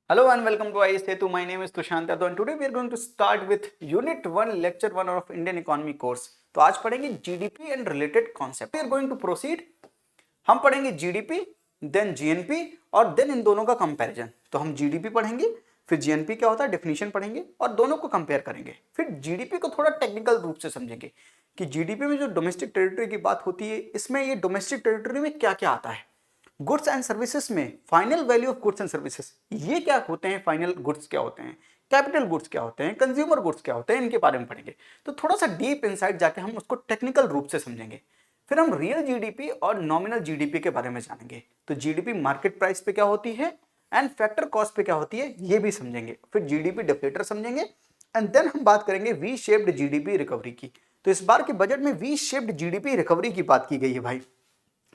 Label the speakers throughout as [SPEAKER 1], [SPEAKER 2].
[SPEAKER 1] Hello and welcome to IS Setu. My name is Tushant Yadav and today we are going to start with Unit 1 Lecture 1 of Indian Economy course. तो आज पढ़ेंगे GDP and related concept. We are going to proceed. हम पढ़ेंगे GDP, then GNP और then इन दोनों का comparison. तो हम GDP पढ़ेंगे, फिर GNP क्या होता है definition पढ़ेंगे और दोनों को compare करेंगे. फिर GDP को थोड़ा technical रूप से समझेंगे कि GDP में जो domestic territory की बात होती है, इसमें ये domestic territory में क्या क्या आता है. गुड्स एंड सर्विसेज में final value of goods and services ये क्या होते हैं, फाइनल गुड्स क्या होते हैं, कैपिटल गुड्स क्या होते हैं, कंज्यूमर गुड्स क्या होते हैं, इनके बारे में पढ़ेंगे. तो थोड़ा सा डीप इनसाइट जाके हम उसको टेक्निकल रूप से समझेंगे. फिर हम रियल जीडीपी और नॉमिनल जीडीपी के बारे में जानेंगे. तो जीडीपी मार्केट प्राइस पे क्या होती है एंड फैक्टर कॉस्ट पे क्या होती है ये भी समझेंगे. फिर जीडीपी डिफ्लेटर समझेंगे एंड देन हम बात करेंगे वी शेप्ड जीडीपी रिकवरी की. तो इस बार के बजट में वी शेप्ड जीडीपी रिकवरी की बात की गई है. भाई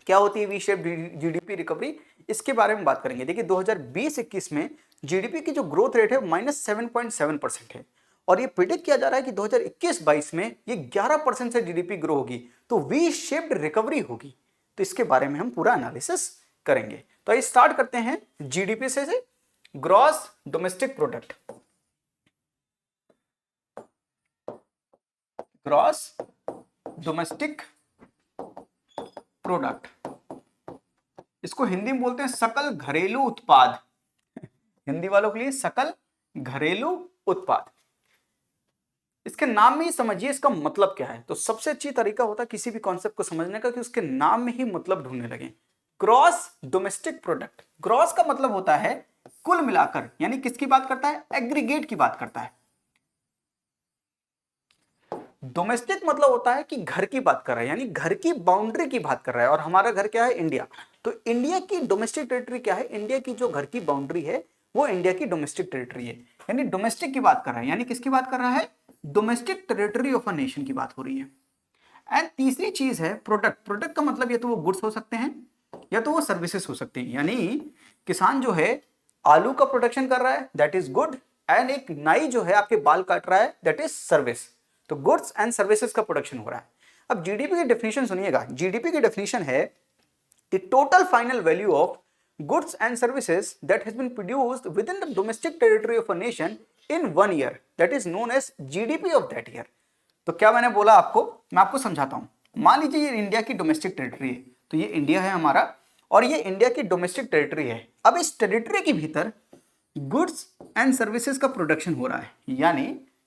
[SPEAKER 1] क्या होती है वी शेप जीडीपी रिकवरी, इसके बारे में बात करेंगे. देखिए 2020-21 में जीडीपी की जो ग्रोथ रेट है -7.7% है और ये प्रिडिक्ट किया जा रहा है कि 2021-22 में ये 11% से जीडीपी ग्रो होगी. तो वी शेप्ड रिकवरी होगी. तो इसके बारे में हम पूरा एनालिसिस करेंगे. तो आइए स्टार्ट करते हैं जीडीपी से. Gross domestic product, gross domestic product, इसको हिंदी में बोलते हैं सकल घरेलू उत्पाद. हिंदी वालों के लिए सकल घरेलू उत्पाद. इसके नाम में ही समझिए इसका मतलब क्या है. तो सबसे अच्छी तरीका होता है किसी भी कॉन्सेप्ट को समझने का कि उसके नाम में ही मतलब ढूंढने लगे. ग्रॉस डोमेस्टिक प्रोडक्ट, ग्रॉस का मतलब होता है कुल मिलाकर, यानी किसकी बात करता है, एग्रीगेट की बात करता है. डोमेस्टिक मतलब होता है कि घर की बात कर रहा है, यानी घर की बाउंड्री की बात कर रहा है. और हमारा घर क्या है, इंडिया. तो इंडिया की डोमेस्टिक टेरिटरी क्या है, इंडिया की जो घर की बाउंड्री है वो इंडिया की डोमेस्टिक टेरिटरी है. यानी डोमेस्टिक की बात कर रहा है, यानी किसकी बात कर रहा है, domestic territory of a nation की बात हो रही है. एंड तीसरी चीज है प्रोडक्ट. प्रोडक्ट का मतलब या तो वो गुड्स हो सकते हैं या तो वो सर्विसेज हो सकते हैं. यानी किसान जो है आलू का प्रोडक्शन कर रहा है, दैट इज गुड. एंड एक नाई जो है आपके बाल काट रहा है, दैट इज सर्विस. तो गुड्स एंड सर्विसेज का प्रोडक्शन हो रहा है. अब जीडीपी की डेफिनेशन सुनिएगा. जीडीपी की डेफिनेशन है the total final value of goods and services that has been produced within the domestic territory of a nation in 1 year, that is known as GDP of that year. तो क्या मैंने बोला आपको, मैं आपको समझाता हूं. मान लीजिए ये इंडिया की डोमेस्टिक टेरिटरी है. तो ये इंडिया है हमारा और ये इंडिया की डोमेस्टिक टेरिटरी है. अब इस टेरिटरी के भीतर गुड्स एंड सर्विसेज का प्रोडक्शन हो रहा है, यानी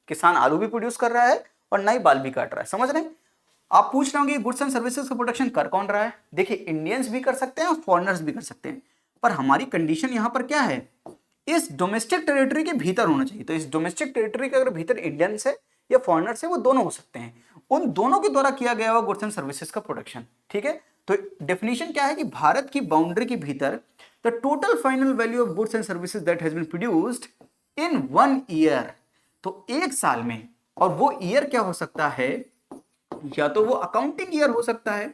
[SPEAKER 1] किसान आलू भी प्रोड्यूस कर रहा है और नई बाल भी काट रहा है. समझ रहे हैं. आप पूछ रहे होंगे गुड्स एंड सर्विसेज का प्रोडक्शन कर कौन रहा है. देखिए इंडियंस भी कर सकते हैं और फॉरेनर्स भी कर सकते हैं, पर हमारी कंडीशन यहां पर क्या है, इस डोमेस्टिक टेरिटरी के भीतर होना चाहिए. तो इस डोमेस्टिक टेरिटरी के अगर भीतर इंडियंस है या फॉरेनर्स है, वो दोनों हो सकते हैं. उन दोनों के द्वारा किया गया हुआ गुड्स एंड सर्विसेज का प्रोडक्शन. ठीक है. तो डेफिनेशन क्या है कि भारत की बाउंड्री के भीतर the total final value of goods and services that has been produced in 1 year. तो एक साल में, और वो ईयर क्या हो सकता है, या तो वो अकाउंटिंग ईयर हो सकता है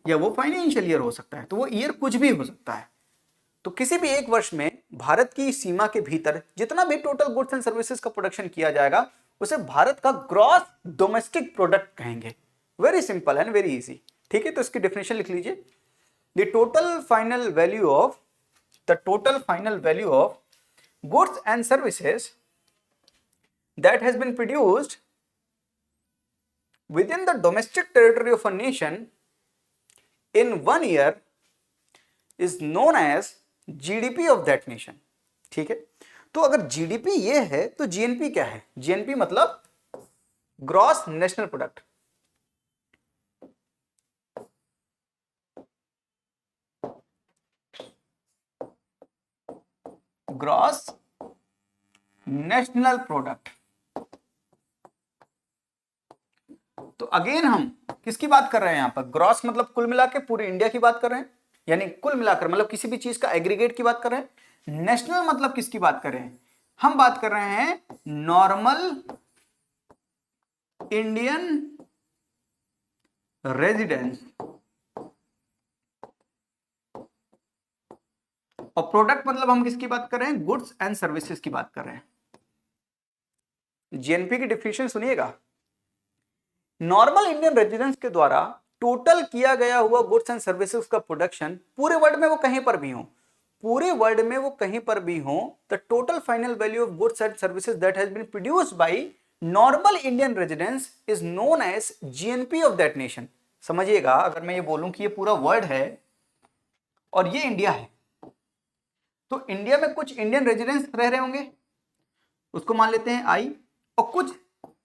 [SPEAKER 1] या वो फाइनेंशियल ईयर हो सकता है. तो वो ईयर कुछ भी हो सकता है. तो किसी भी एक वर्ष में भारत की सीमा के भीतर जितना भी टोटल गुड्स एंड सर्विसेज का प्रोडक्शन किया जाएगा उसे भारत का ग्रॉस डोमेस्टिक प्रोडक्ट कहेंगे. Very simple and very easy. ठीक है. तो इसकी डेफिनेशन लिख लीजिए. The total final value of goods and services that has been produced within the domestic territory of a nation in 1 year is known as GDP of that nation. ठीक है. तो अगर जीडीपी ये है तो जीएनपी क्या है, जीएनपी मतलब gross national product. Gross national product. तो अगेन हम किसकी बात कर रहे हैं यहां पर, ग्रॉस मतलब कुल मिला के पूरे इंडिया की बात कर रहे हैं, यानी कुल मिलाकर मतलब किसी भी चीज का एग्रीगेट की बात कर रहे हैं. नेशनल मतलब किसकी बात कर रहे हैं, हम बात कर रहे हैं नॉर्मल इंडियन रेजिडेंस. और प्रोडक्ट मतलब हम किसकी बात कर रहे हैं, गुड्स एंड सर्विसेज की बात कर रहे हैं. जीएनपी की डिफिनेशन सुनिएगा. नॉर्मल इंडियन रेजिडेंस के द्वारा टोटल किया गया हुआ गुड्स एंड सर्विसेज का प्रोडक्शन पूरे वर्ल्ड में वो कहीं पर भी हो, पूरे वर्ल्ड में वो कहीं पर भी हो, the total final value of goods and services that has been produced by normal Indian residents is known as GNP of that nation. समझिएगा, अगर मैं ये बोलूं कि ये पूरा वर्ल्ड है और ये इंडिया है, तो इंडिया में कुछ इंडियन रेजिडेंट्स रह रहे होंगे, उसको मान लेते हैं आई, और कुछ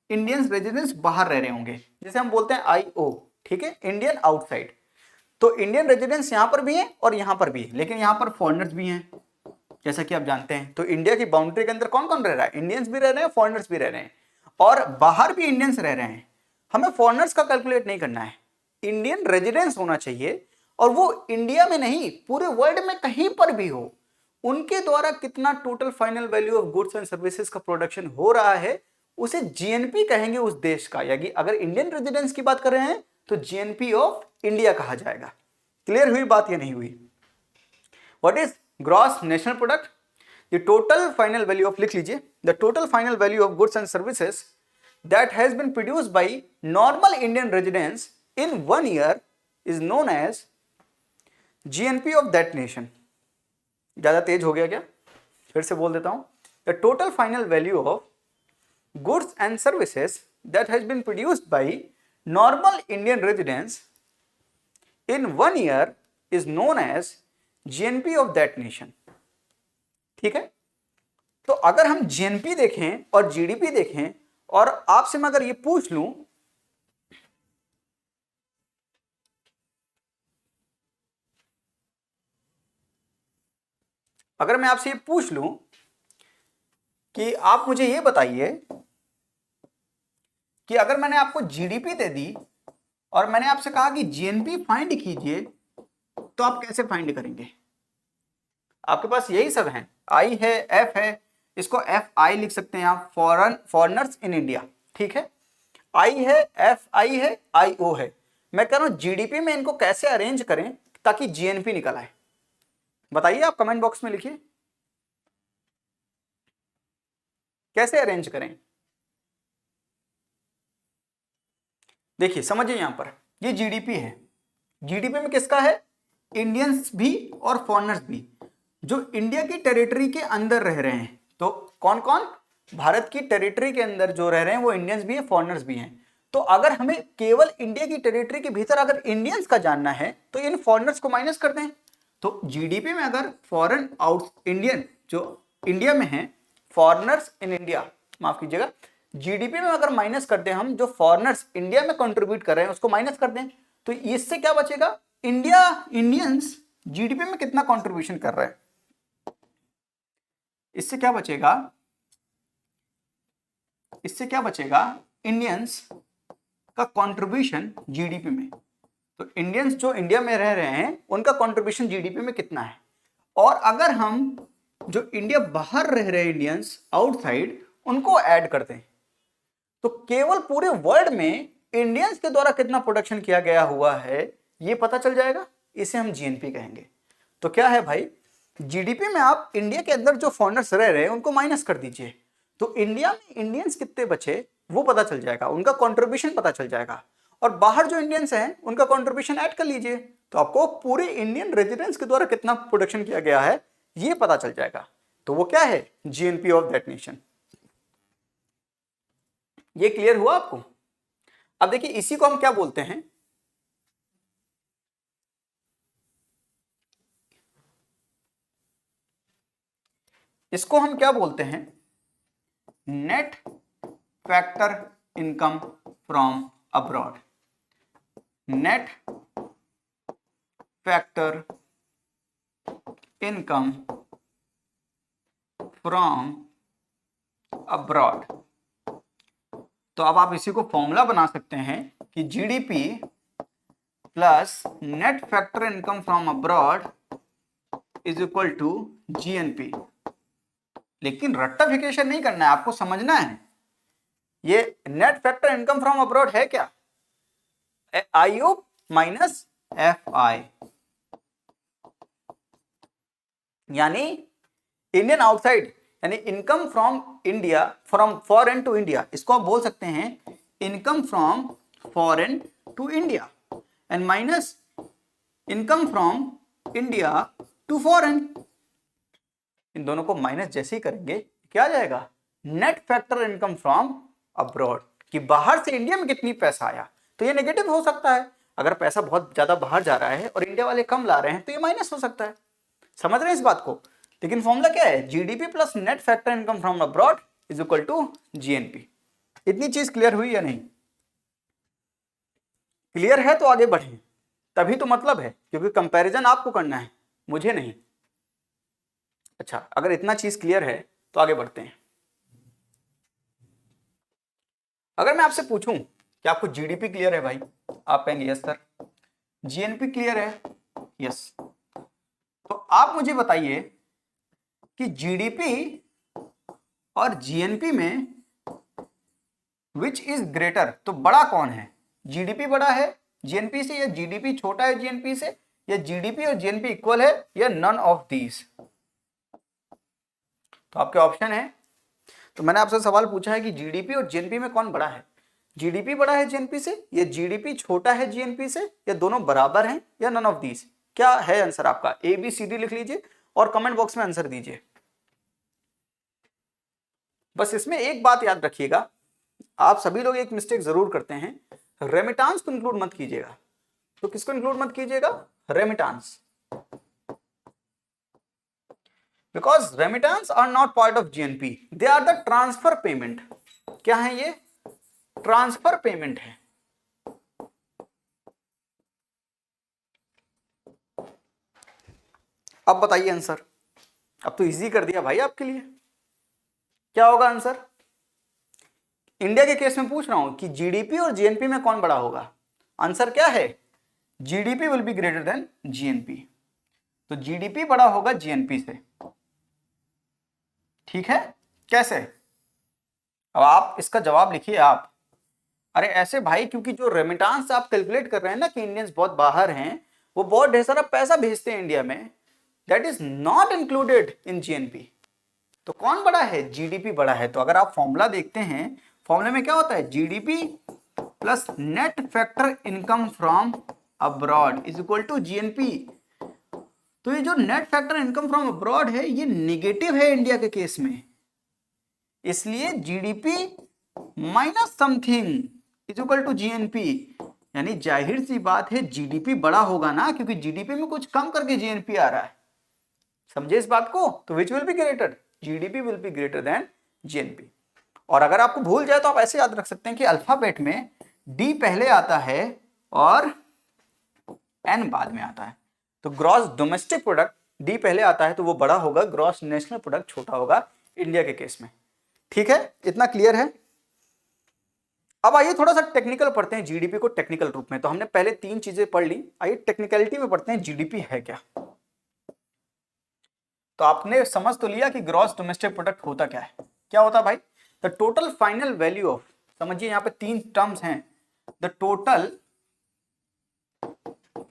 [SPEAKER 1] इंडियन रेजिडेंट्स बाहर रह रहे होंगे, जैसे हम बोलते हैं IO, ठीक है, इंडियन आउटसाइड। तो इंडियन रेजिडेंट्स यहां पर भी हैं और यहां पर भी है, लेकिन यहां पर फॉरेनर्स भी हैं, जैसा कि आप जानते हैं। तो इंडिया की बाउंड्री के अंदर कौन कौन रह रहा है? इंडियंस भी रह रहे हैं, फॉरेनर्स भी रह रहे हैं, और बाहर भी इंडियंस रह रहे हैं। हमें फॉरेनर्स का कैलकुलेट नहीं करना है, इंडियन रेजिडेंस होना चाहिए, और वो इंडिया में नहीं, पूरे वर्ल्ड में कहीं पर भी हो, उनके द्वारा कितना total final value of goods and services का प्रोडक्शन हो रहा है, उसे जीएनपी कहेंगे उस देश का। यानी अगर इंडियन रेजिडेंस की बात कर रहे हैं तो जीएनपी ऑफ इंडिया कहा जाएगा। क्लियर हुई बात या नहीं हुई? What is gross national product? The total final value of, लिख लीजिए, the total final value of goods and services that has been produced by normal Indian residents in 1 year is known as GNP of that nation. ज्यादा तेज हो गया क्या? फिर से बोल देता हूं, the total final value of goods and services that has been produced by normal Indian residents in 1 year is known as GNP of that nation। ठीक है, तो अगर हम GNP देखें और GDP देखें, और आपसे मैं अगर ये पूछ लूं, अगर मैं आपसे ये पूछ लूं कि आप मुझे ये बताइए कि अगर मैंने आपको GDP दे दी और मैंने आपसे कहा कि जीएनपी फाइंड कीजिए, तो आप कैसे फाइंड करेंगे? आपके पास यही सब है, आई है, एफ है, इसको FI लिख सकते हैं आप, फॉरेनर्स इन इंडिया, ठीक है, आई है, FI है, IO है। मैं कह रहा हूं जीडीपी में इनको कैसे अरेंज करें ताकि जीएनपी निकल आए? बताइए, आप कमेंट बॉक्स में लिखिए, कैसे अरेंज करें? देखिए, समझिए, यहां पर ये जीडीपी है, जीडीपी में किसका है? इंडियंस भी और फॉरेनर्स भी, जो इंडिया की टेरिटरी के अंदर रह रहे हैं। तो कौन कौन? भारत की टेरिटरी के अंदर जो रह रहे हैं वो इंडियंस भी है, फॉरेनर्स भी हैं। तो अगर हमें केवल इंडिया की टेरिटरी के भीतर अगर इंडियंस का जानना है तो इन फॉरेनर्स को माइनस कर दें। तो जीडीपी में अगर फॉरेन आउट इंडियन जो इंडिया में है, फॉरेनर्स इन इंडिया, माफ कीजिएगा, जीडीपी में अगर माइनस कर दें हम, जो फॉरेनर्स इंडिया में कंट्रीब्यूट कर रहे हैं उसको माइनस कर दें, तो इससे क्या बचेगा? इंडियंस जीडीपी में कितना कंट्रीब्यूशन कर रहा है, इससे क्या बचेगा? इससे क्या बचेगा? इंडियंस का कंट्रीब्यूशन जीडीपी में। तो इंडियंस जो इंडिया में रह रहे हैं उनका कंट्रीब्यूशन जीडीपी में कितना है, और अगर हम जो इंडिया बाहर रह रहे इंडियंस आउटसाइड उनको ऐड करते हैं, तो केवल पूरे वर्ल्ड में इंडियंस के द्वारा कितना प्रोडक्शन किया गया हुआ है ये पता चल जाएगा। इसे हम जीएनपी कहेंगे। तो क्या है भाई, जीडीपी में आप इंडिया के अंदर जो फॉरेनर्स रह रहे हैं उनको माइनस कर दीजिए, तो इंडिया में इंडियंस कितने बचे वो पता चल जाएगा, उनका कंट्रीब्यूशन पता चल जाएगा, और बाहर जो इंडियंस हैं उनका कंट्रीब्यूशन ऐड कर लीजिए, तो आपको पूरे इंडियन रेजिडेंट्स के द्वारा कितना प्रोडक्शन किया गया है ये पता चल जाएगा। तो वो क्या है? GNP of that nation. ये क्लियर हुआ आपको? अब देखिए, इसी को हम क्या बोलते हैं? इसको हम क्या बोलते हैं? Net factor income from abroad. Net factor income from abroad. तो अब आप इसी को फॉर्मूला बना सकते हैं कि GDP plus net factor income from abroad is equal to GNP. लेकिन रट्टाफिकेशन नहीं करना है, आपको समझना है ये net factor income from abroad है क्या? आईओ माइनस FI, यानी इंडियन आउटसाइड, यानी income from India, from foreign to India. इसको आप बोल सकते हैं income from foreign to India, and minus income from India to foreign. इन दोनों को माइनस जैसे ही करेंगे क्या आ जाएगा, net factor income from abroad, कि बाहर से इंडिया में कितनी पैसा आया। तो ये नेगेटिव हो सकता है, अगर पैसा बहुत ज्यादा बाहर जा रहा है और इंडिया वाले कम ला रहे हैं तो ये माइनस हो सकता है। समझ रहे हैं इस बात को। लेकिन फॉर्मूला क्या है, GDP plus net factor income from abroad is equal to GNP. इतनी चीज क्लियर हुई या नहीं? क्लियर है तो आगे बढ़े, तभी तो मतलब है, क्योंकि कंपैरिजन आपको करना है, मुझे नहीं। अच्छा, अगर इतना चीज क्लियर है तो आगे बढ़ते हैं। अगर मैं आपसे पूछूं कि आपको जीडीपी क्लियर है भाई, आप कहेंगे यस सर। जीएनपी क्लियर है, यस। तो आप मुझे बताइए कि जीडीपी और जीएनपी में विच इज ग्रेटर, तो बड़ा कौन है? जीडीपी बड़ा है जीएनपी से, या जीडीपी छोटा है जीएनपी से, या जीडीपी और जीएनपी इक्वल है, या नन ऑफ दीज? तो आपके ऑप्शन है। तो मैंने आपसे सवाल पूछा है कि जीडीपी और जीएनपी में कौन बड़ा है? जीडीपी बड़ा है जीएनपी से, या जीडीपी छोटा है जीएनपी से, या दोनों बराबर हैं, या नन ऑफ दीज? क्या है आंसर आपका? ए बी सी डी लिख लीजिए और कमेंट बॉक्स में आंसर दीजिए। बस इसमें एक बात याद रखिएगा, आप सभी लोग एक मिस्टेक जरूर करते हैं, रेमिटांस को इंक्लूड मत कीजिएगा। तो किसको इंक्लूड मत कीजिएगा? Remittance. Because remittance are not part of GNP, they are the transfer payment. क्या है ये? ट्रांसफर पेमेंट है। अब बताइए आंसर। अब तो इजी कर दिया भाई आपके लिए। क्या होगा आंसर? इंडिया के केस में पूछ रहा हूं कि जीडीपी और जीएनपी में कौन बड़ा होगा। आंसर क्या है? GDP will be greater than GNP. तो जीडीपी बड़ा होगा जीएनपी से। ठीक है? कैसे? अब आप इसका जवाब लिखिए आप। अरे ऐसे भाई, क्योंकि जो रेमिटांस आप कैलकुलेट कर रहे हैं ना कि इंडियंस बहुत बाहर हैं, वो बहुत ढेर सारा पैसा भेजते हैं इंडिया में, that is not included in GNP. तो कौन बड़ा है? जीडीपी बड़ा है। तो अगर आप फॉर्मूला देखते हैं, फॉर्मूले में क्या होता है? GDP plus net factor income from abroad is equal to GNP. तो ये जो net factor income from abroad है, ये निगेटिव है इंडिया के केस में, इसलिए GDP minus something is equal to GNP. यानी जाहिर सी बात है जीडीपी बड़ा होगा ना, क्योंकि जीडीपी में कुछ कम करके जीएनपी आ रहा है। समझे इस बात को? तो which will be greater? GDP will be greater than GNP. और अगर आपको भूल जाए तो आप ऐसे याद रख सकते हैं कि अल्फाबेट में डी पहले आता है और एन बाद में आता है। तो ग्रॉस डोमेस्टिक प्रोडक्ट डी पहले आता है तो वो बड़ा होगा, ग्रॉस नेशनल प्रोडक्ट छोटा होगा इंडिया के केस में। ठीक है? इतना क्लियर है? अब आइए थोड़ा सा टेक्निकल पढ़ते हैं जीडीपी को टेक्निकल रूप में। तो हमने पहले 3 चीजें पढ़ ली, आइए टेक्निकलिटी में पढ़ते हैं जीडीपी है क्या। तो आपने समझ तो लिया कि ग्रॉस डोमेस्टिक प्रोडक्ट होता क्या है। क्या होता है भाई? The total final value of, समझिए यहां पे 3 टर्म्स हैं, the total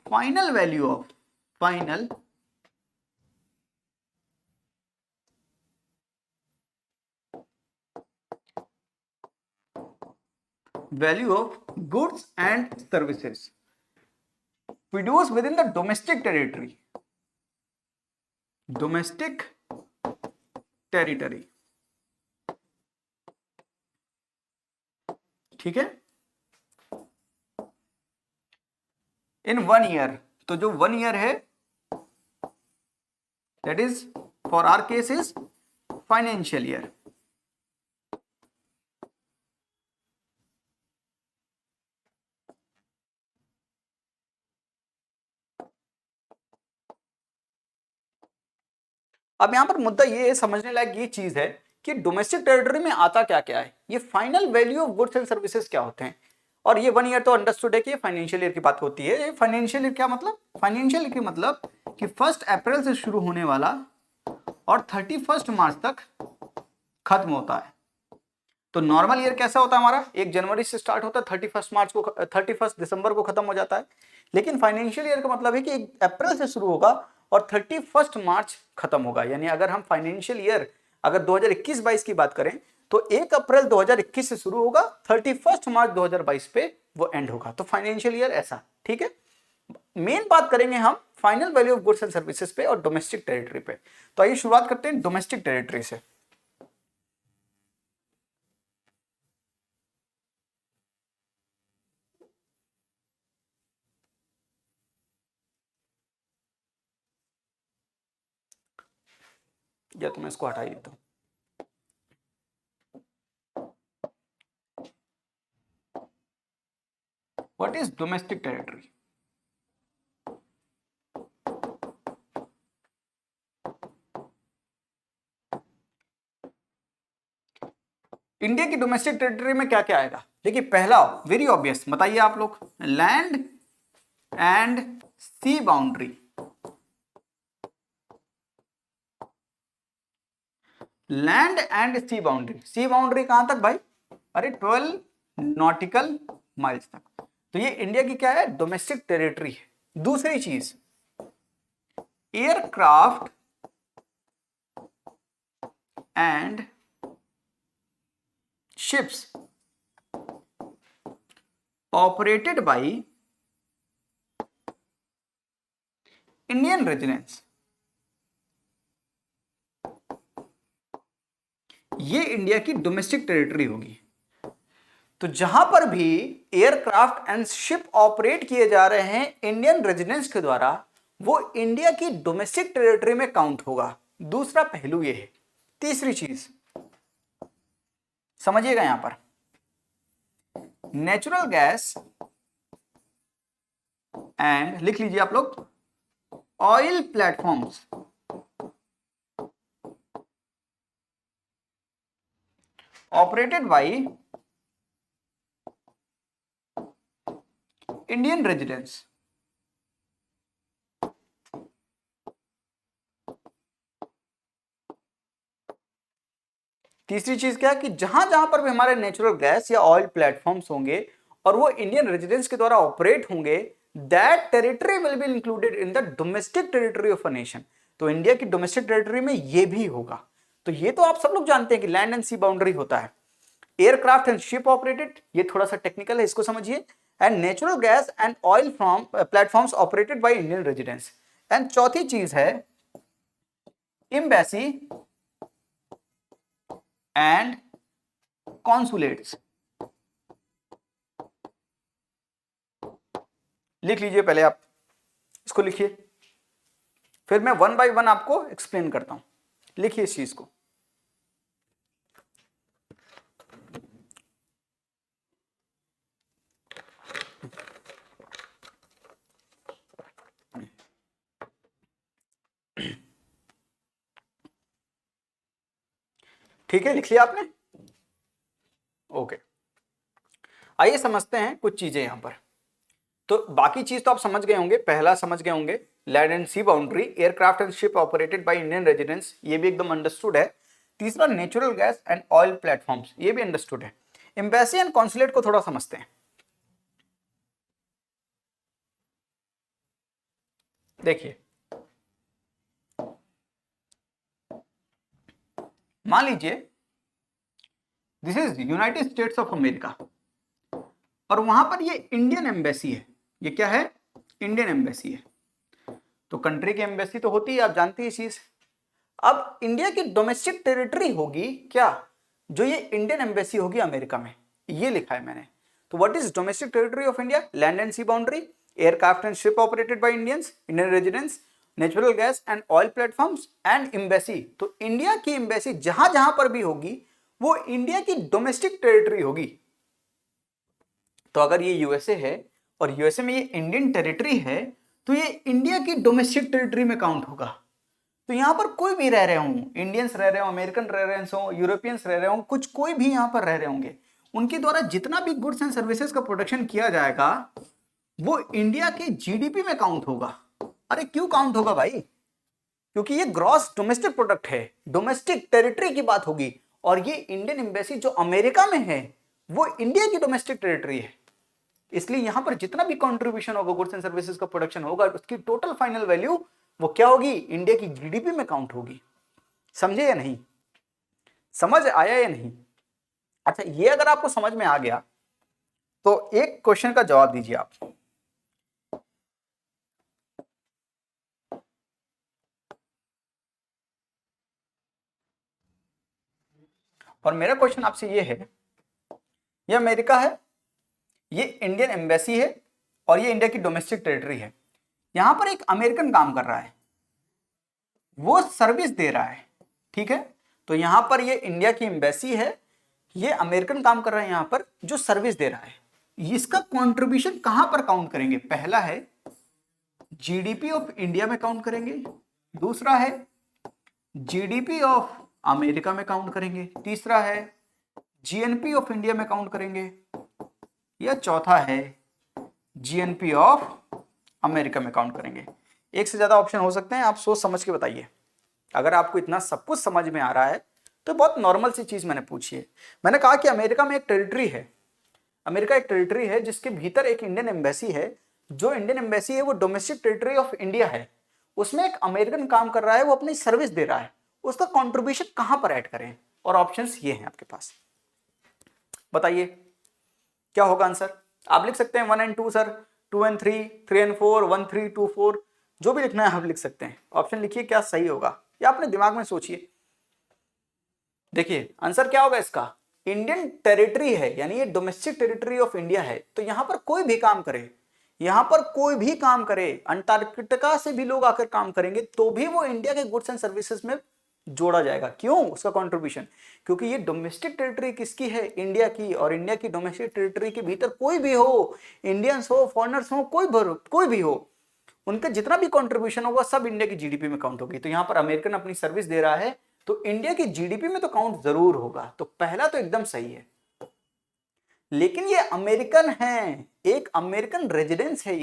[SPEAKER 1] final value of, final value of goods and services produce with in the domestic territory, domestic territory. ठीक है? इन 1 ईयर, तो जो 1 ईयर है that is for our case is financial year. अब यहां पर मुद्दा ये समझने लायक ये चीज है कि डोमेस्टिक टेरिटरी में आता क्या क्या है, ये final value of goods and services क्या होते हैं। और ये 1 ईयर तो अंडरस्टूड है कि फाइनेंशियल ईयर की बात होती है। फाइनेंशियल ईयर क्या मतलब? फाइनेंशियल ईयर की मतलब कि 1 अप्रैल से शुरू होने वाला और 31 मार्च तक खत्म होता है। तो नॉर्मल ईयर कैसा होता है हमारा? 1 जनवरी से स्टार्ट होता है, 31 दिसंबर को खत्म हो जाता है। लेकिन फाइनेंशियल ईयर का मतलब है कि 1 अप्रैल से शुरू होगा और 31 मार्च खत्म होगा। यानी अगर हम फाइनेंशियल ईयर अगर 2021-22 की बात करें तो 1 अप्रैल 2021 से शुरू होगा, 31 मार्च 2022 पे वो एंड होगा। तो फाइनेंशियल ईयर ऐसा। ठीक है? मेन बात करेंगे हम final value of goods and services पे और डोमेस्टिक टेरिटरी पे। तो आइए शुरुआत करते हैं डोमेस्टिक टेरिटरी से। या तो मैं इसको हटा ही देता हूं। What is domestic territory? India की डोमेस्टिक टेरिटरी में क्या क्या आएगा? देखिए पहला वेरी ऑब्वियस, बताइए आप लोग, land and sea boundary. Land and sea boundary, sea boundary कहां तक भाई? अरे 12 नॉटिकल माइल्स तक। तो ये इंडिया की क्या है? डोमेस्टिक टेरिटरी है। दूसरी चीज, aircraft and ships operated by Indian residents, ये इंडिया की डोमेस्टिक टेरिटरी होगी। तो जहां पर भी एयरक्राफ्ट एंड शिप ऑपरेट किए जा रहे हैं इंडियन रेजिडेंट्स के द्वारा, वो इंडिया की डोमेस्टिक टेरिटरी में काउंट होगा। दूसरा पहलू ये है। तीसरी चीज समझिएगा यहां पर, नेचुरल गैस एंड, लिख लीजिए आप लोग, oil platforms operated by Indian residents. तीसरी चीज क्या है कि जहां जहां पर भी हमारे नेचुरल गैस या ऑयल प्लेटफॉर्म्स होंगे और वो इंडियन रेजिडेंट्स के द्वारा ऑपरेट होंगे, that territory will be included in the domestic territory of a nation. तो इंडिया की डोमेस्टिक टेरिटरी में ये भी होगा। तो ये तो आप सब लोग जानते हैं कि लैंड एंड सी बाउंड्री होता है, एयरक्राफ्ट एंड शिप ऑपरेटेड, ये थोड़ा सा टेक्निकल है, इसको समझिए, and natural gas and oil from platforms operated by Indian residents. And चौथी चीज है एम्बेसी एंड कॉन्सुलेट्स। लिख लीजिए पहले आप, इसको लिखिए, फिर मैं वन बाय वन आपको एक्सप्लेन करता हूं। लिखिए इस चीज को। ठीक है, लिख लिया आपने? ओके, आइए समझते हैं कुछ चीजें यहां पर। तो बाकी चीज तो आप समझ गए होंगे, पहला समझ गए होंगे, land and sea boundary, aircraft and ship operated by Indian residents, ये भी एकदम अंडरस्टूड है। तीसरा natural gas and oil platforms, ये भी अंडरस्टूड है। एम्बेसी एंड कॉन्सुलेट को थोड़ा समझते हैं। देखिए, मान लीजिए this is United states of America और वहां पर ये इंडियन एम्बेसी है। ये क्या है? इंडियन एम्बेसी है। तो कंट्री की एम्बेसी तो होती है, आप जानते हैं इस चीज। अब इंडिया की डोमेस्टिक टेरिटरी होगी क्या? जो ये इंडियन एम्बेसी होगी अमेरिका में, ये लिखा है मैंने। तो what is domestic territory of India? Land and sea boundary, aircraft and ship operated by Indians, Indian residents, natural gas and oil platforms and embassy. तो इंडिया की एम्बेसी जहां जहां पर भी होगी वो इंडिया की डोमेस्टिक टेरिटरी होगी। तो अगर ये यूएसए है और यूएसए में ये इंडियन टेरिटरी है, तो ये इंडिया की डोमेस्टिक टेरिटरी में काउंट होगा। तो यहां पर कोई भी रह रहे हों, इंडियंस रह रहे हो, अमेरिकन रह रहे हो, यूरोपियंस रह रहे हो, कुछ कोई भी यहां पर रह रहे होंगे, उनके द्वारा जितना भी गुड्स एंड सर्विसेज का प्रोडक्शन किया जाएगा वो इंडिया के जीडीपी में काउंट होगा। अरे क्यों काउंट होगा भाई? क्योंकि ये ग्रॉस डोमेस्टिक प्रोडक्ट है, डोमेस्टिक टेरिटरी की बात होगी। और ये इंडियन एम्बेसी जो अमेरिका में है वो इंडिया की डोमेस्टिक टेरिटरी है। इसलिए यहां पर जितना भी कंट्रीब्यूशन होगा, गुड्स एंड सर्विसेज का प्रोडक्शन होगा, उसकी टोटल फाइनल वैल्यू वो क्या होगी? इंडिया की जीडीपी में काउंट होगी। समझे या नहीं? समझ आया या नहीं? अच्छा, ये अगर आपको समझ में आ गया तो एक क्वेश्चन का जवाब दीजिए आप। और मेरा क्वेश्चन आपसे ये है, ये अमेरिका है, ये इंडियन एम्बेसी है और ये इंडिया की डोमेस्टिक टेरिटरी है। यहां पर एक अमेरिकन काम कर रहा है, वो सर्विस दे रहा है, ठीक है। तो यहां पर ये इंडिया की एम्बेसी है, ये अमेरिकन काम कर रहा है यहां पर जो सर्विस दे रहा है। इसका कंट्रीब्यूशन कहां पर काउंट करेंगे? पहला है जीडीपी ऑफ इंडिया में काउंट करेंगे, दूसरा है जीडीपी ऑफ अमेरिका में काउंट करेंगे, तीसरा है जीएनपी ऑफ इंडिया में काउंट करेंगे, या चौथा है जीएनपी ऑफ अमेरिका में काउंट करेंगे। एक से ज्यादा ऑप्शन हो सकते हैं, आप सोच समझ के बताइए। अगर आपको इतना सब कुछ समझ में आ रहा है तो बहुत नॉर्मल सी चीज मैंने पूछी है। मैंने कहा कि अमेरिका में एक टेरिटरी है, अमेरिका एक टेरिटरी है जिसके भीतर एक इंडियन एम्बेसी है। जो इंडियन एम्बेसी है वो डोमेस्टिक टेरिटरी ऑफ इंडिया है, उसमें एक अमेरिकन काम कर रहा है, वो अपनी सर्विस दे रहा है, उसका कॉन्ट्रीब्यूशन कहां पर ऐड करें? और ऑप्शंस ये हैं आपके पास, बताइए क्या होगा आंसर। आप लिख सकते हैं 1 and 2 सर, 2 and 3, 3 and 4, 1, 3, 2, 4, जो भी लिखना है आप लिख सकते हैं। ऑप्शन लिखिए क्या सही होगा, या अपने दिमाग में सोचिए। देखिए आंसर क्या होगा इसका, इंडियन टेरिटरी है यानी ये डोमेस्टिक टेरिटरी ऑफ इंडिया है, तो यहां पर कोई भी काम करे, यहां पर कोई भी काम करे, अंटार्कटिका से भी लोग आकर काम करेंगे तो भी वो इंडिया के गुड्स एंड सर्विसेज में जोड़ा जाएगा। क्यों? उसका कंट्रीब्यूशन, क्योंकि ये डोमेस्टिक टेरिटरी किसकी है? इंडिया की। और इंडिया की डोमेस्टिक टेरिटरी के भीतर कोई भी हो, इंडियंस हो, फॉरेनर्स हो, कोई भी हो, उनका जितना भी कंट्रीब्यूशन होगा सब इंडिया की जीडीपी में काउंट होगी। तो यहां पर अमेरिकन अपनी सर्विस दे रहा है तो इंडिया की जीडीपी में तो काउंट जरूर होगा। तो पहला तो एकदम सही है, लेकिन ये अमेरिकन है, एक अमेरिकन रेजिडेंस है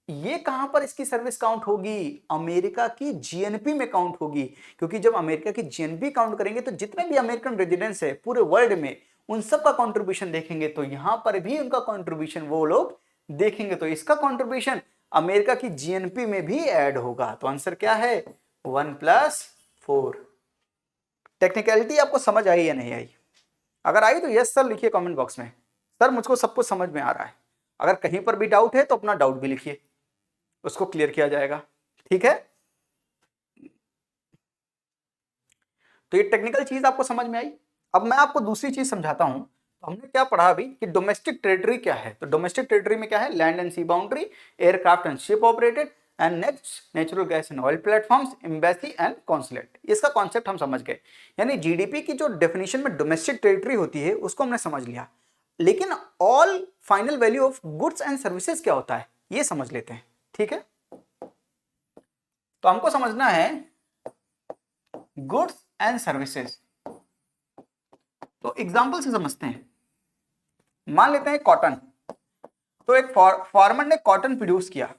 [SPEAKER 1] ये कहां पर इसकी सर्विस काउंट होगी? अमेरिका की जीएनपी में काउंट होगी, क्योंकि जब अमेरिका की जीएनपी काउंट करेंगे तो जितने भी अमेरिकन रेजिडेंस है पूरे वर्ल्ड में उन सब का कंट्रीब्यूशन देखेंगे, तो यहां पर भी उनका कंट्रीब्यूशन वो लोग देखेंगे, तो इसका कंट्रीब्यूशन अमेरिका की जीएनपी में भी ऐड होगा। तो आंसर क्या है? 1+4। टेक्निकलिटी आपको समझ आई या नहीं आई? अगर आई तो यस सर लिखिए कमेंट बॉक्स में, सर मुझको सब कुछ समझ में आ रहा है। अगर कहीं पर भी डाउट है तो अपना डाउट भी लिखिए, उसको क्लियर किया जाएगा, ठीक है। तो ये टेक्निकल चीज आपको समझ में आई। अब मैं आपको दूसरी चीज समझाता हूं। तो हमने क्या पढ़ा अभी कि डोमेस्टिक टेरिटरी क्या है। तो डोमेस्टिक टेरिटरी में क्या है? Land and sea boundary, aircraft and ship operated, and next natural gas and oil platforms, embassy and consulate. इसका कॉन्सेप्ट हम समझ गए, यानी जीडीपी की जो डेफिनेशन में डोमेस्टिक टेरिटरी होती है उसको हमने समझ लिया। लेकिन all final value of goods and services क्या होता है ये समझ लेते हैं, ठीक है। तो हमको समझना है गुड्स एंड सर्विसेज। तो एग्जांपल से समझते हैं। मान लेते हैं कॉटन। तो एक फार्मर ने कॉटन प्रोड्यूस किया,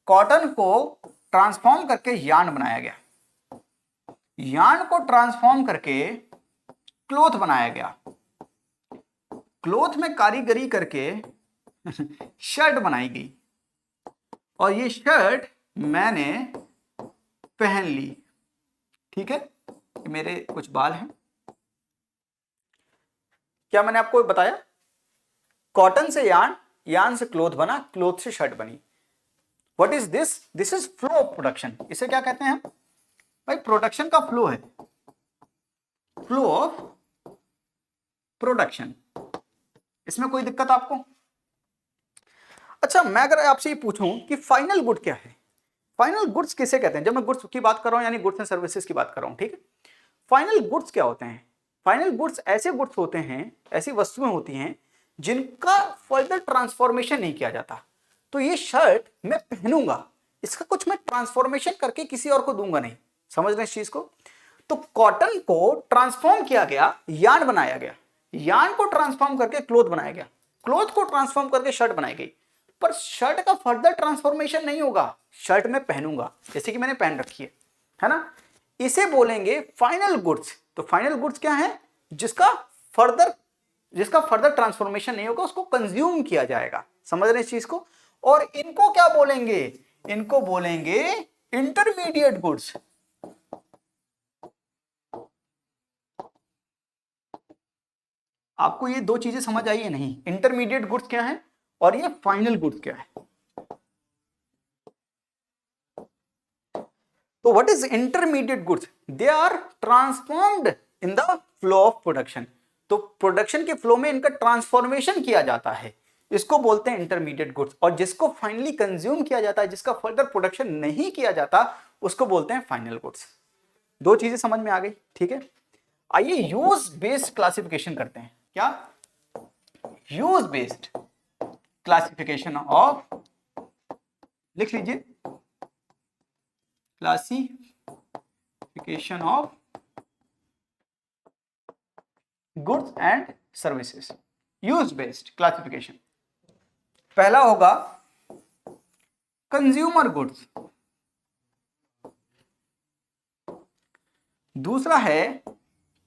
[SPEAKER 1] कॉटन को ट्रांसफॉर्म करके यार्न बनाया गया, यार्न को ट्रांसफॉर्म करके क्लोथ बनाया गया, क्लोथ में कारीगरी करके शर्ट बनाई गई, और ये शर्ट मैंने पहन ली, ठीक है। मेरे कुछ बाल हैं, क्या मैंने आपको बताया? कॉटन से यार्न, यार्न से क्लोथ बना, क्लोथ से शर्ट बनी। What is this? This is flow of production. इसे क्या कहते हैं भाई? प्रोडक्शन का फ्लो है, फ्लो ऑफ प्रोडक्शन। इसमें कोई दिक्कत आपको? अच्छा, मैं अगर आपसे ये पूछूं कि फाइनल गुड क्या है, फाइनल गुड्स किसे कहते हैं? जब मैं गुड्स की बात कर रहा हूं यानी गुड्स एंड सर्विसेज की बात कर रहा हूं, ठीक है। फाइनल गुड्स क्या होते हैं? फाइनल गुड्स ऐसे गुड्स होते हैं, ऐसी वस्तुएं होती हैं जिनका फर्दर ट्रांसफॉर्मेशन नहीं किया जाता। तो ये शर्ट मैं पहनूंगा, इसका कुछ मैं ट्रांसफॉर्मेशन करके किसी और को दूंगा नहीं। समझ रहे हैं इस चीज को? तो कॉटन को ट्रांसफॉर्म किया गया, यार्न बनाया गया, यार्न को ट्रांसफॉर्म करके क्लोथ बनाया गया, क्लोथ को ट्रांसफॉर्म करके शर्ट बनाई गई, पर शर्ट का फर्दर ट्रांसफॉर्मेशन नहीं होगा। शर्ट में पहनूंगा, जैसे कि मैंने पहन रखी है ना, इसे बोलेंगे फाइनल गुड्स। तो फाइनल गुड्स क्या है? जिसका फर्दर ट्रांसफॉर्मेशन नहीं होगा, उसको कंज्यूम किया जाएगा। समझ रहे इस चीज को? और इनको क्या बोलेंगे? इनको बोलेंगे इंटरमीडिएट गुड्स। आपको ये दो चीजें समझ आई है नहीं? इंटरमीडिएट गुड्स क्या है और ये फाइनल गुड्स क्या है। तो what is intermediate goods? They are transformed in the flow of production. तो प्रोडक्शन के फ्लो में इनका ट्रांसफॉर्मेशन किया जाता है, इसको बोलते हैं इंटरमीडिएट गुड्स। और जिसको फाइनली कंज्यूम किया जाता है, जिसका फर्दर प्रोडक्शन नहीं किया जाता, उसको बोलते हैं फाइनल गुड्स। दो चीजें समझ में आ गई, ठीक है। आइए यूज बेस्ड क्लासिफिकेशन करते हैं। क्या? यूज बेस्ड क्लासिफिकेशन ऑफ, लिख लीजिए, classification of goods and services. Use based classification, पहला होगा कंज्यूमर गुड्स, दूसरा है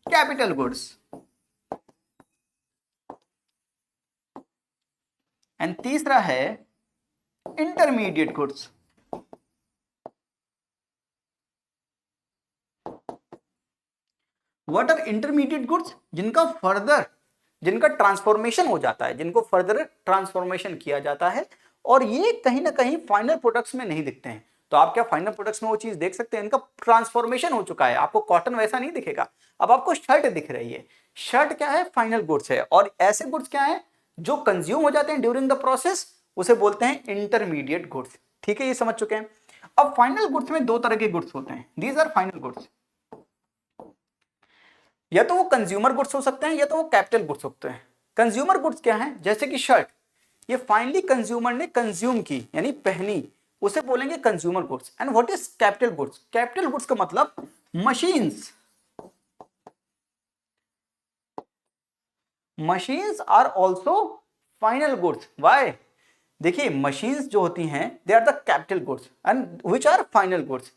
[SPEAKER 1] कैपिटल गुड्स, एंड तीसरा है intermediate goods. What are intermediate goods? जिनका ट्रांसफॉर्मेशन हो जाता है, जिनको फर्दर ट्रांसफॉर्मेशन किया जाता है, और ये कहीं ना कहीं फाइनल प्रोडक्ट्स में नहीं दिखते हैं। तो आप क्या फाइनल प्रोडक्ट्स में वो चीज देख सकते हैं? इनका ट्रांसफॉर्मेशन हो चुका है। आपको कॉटन वैसा नहीं दिखेगा, अब आपको शर्ट दिख रही है। शर्ट क्या है? फाइनल गुड्स है। और ऐसे गुड्स क्या है जो कंज्यूम हो जाते हैं ड्यूरिंग द प्रोसेस, उसे बोलते हैं इंटरमीडिएट गुड्स। ठीक है, ये समझ चुके हैं। अब फाइनल गुड्स में दो तरह के गुड्स होते हैं, दीज आर फाइनल गुड्स। या तो वो कंज्यूमर गुड्स हो सकते हैं, या तो वो कैपिटल गुड्स होते हैं। कंज्यूमर गुड्स क्या है? जैसे कि शर्ट, ये फाइनली कंज्यूमर ने कंज्यूम की यानी पहनी, उसे बोलेंगे consumer goods. And what is capital goods? Capital goods का मतलब machines. Machines are also final goods. Why? देखिए मशीन्स जो होती हैं they are the capital goods and which are final goods.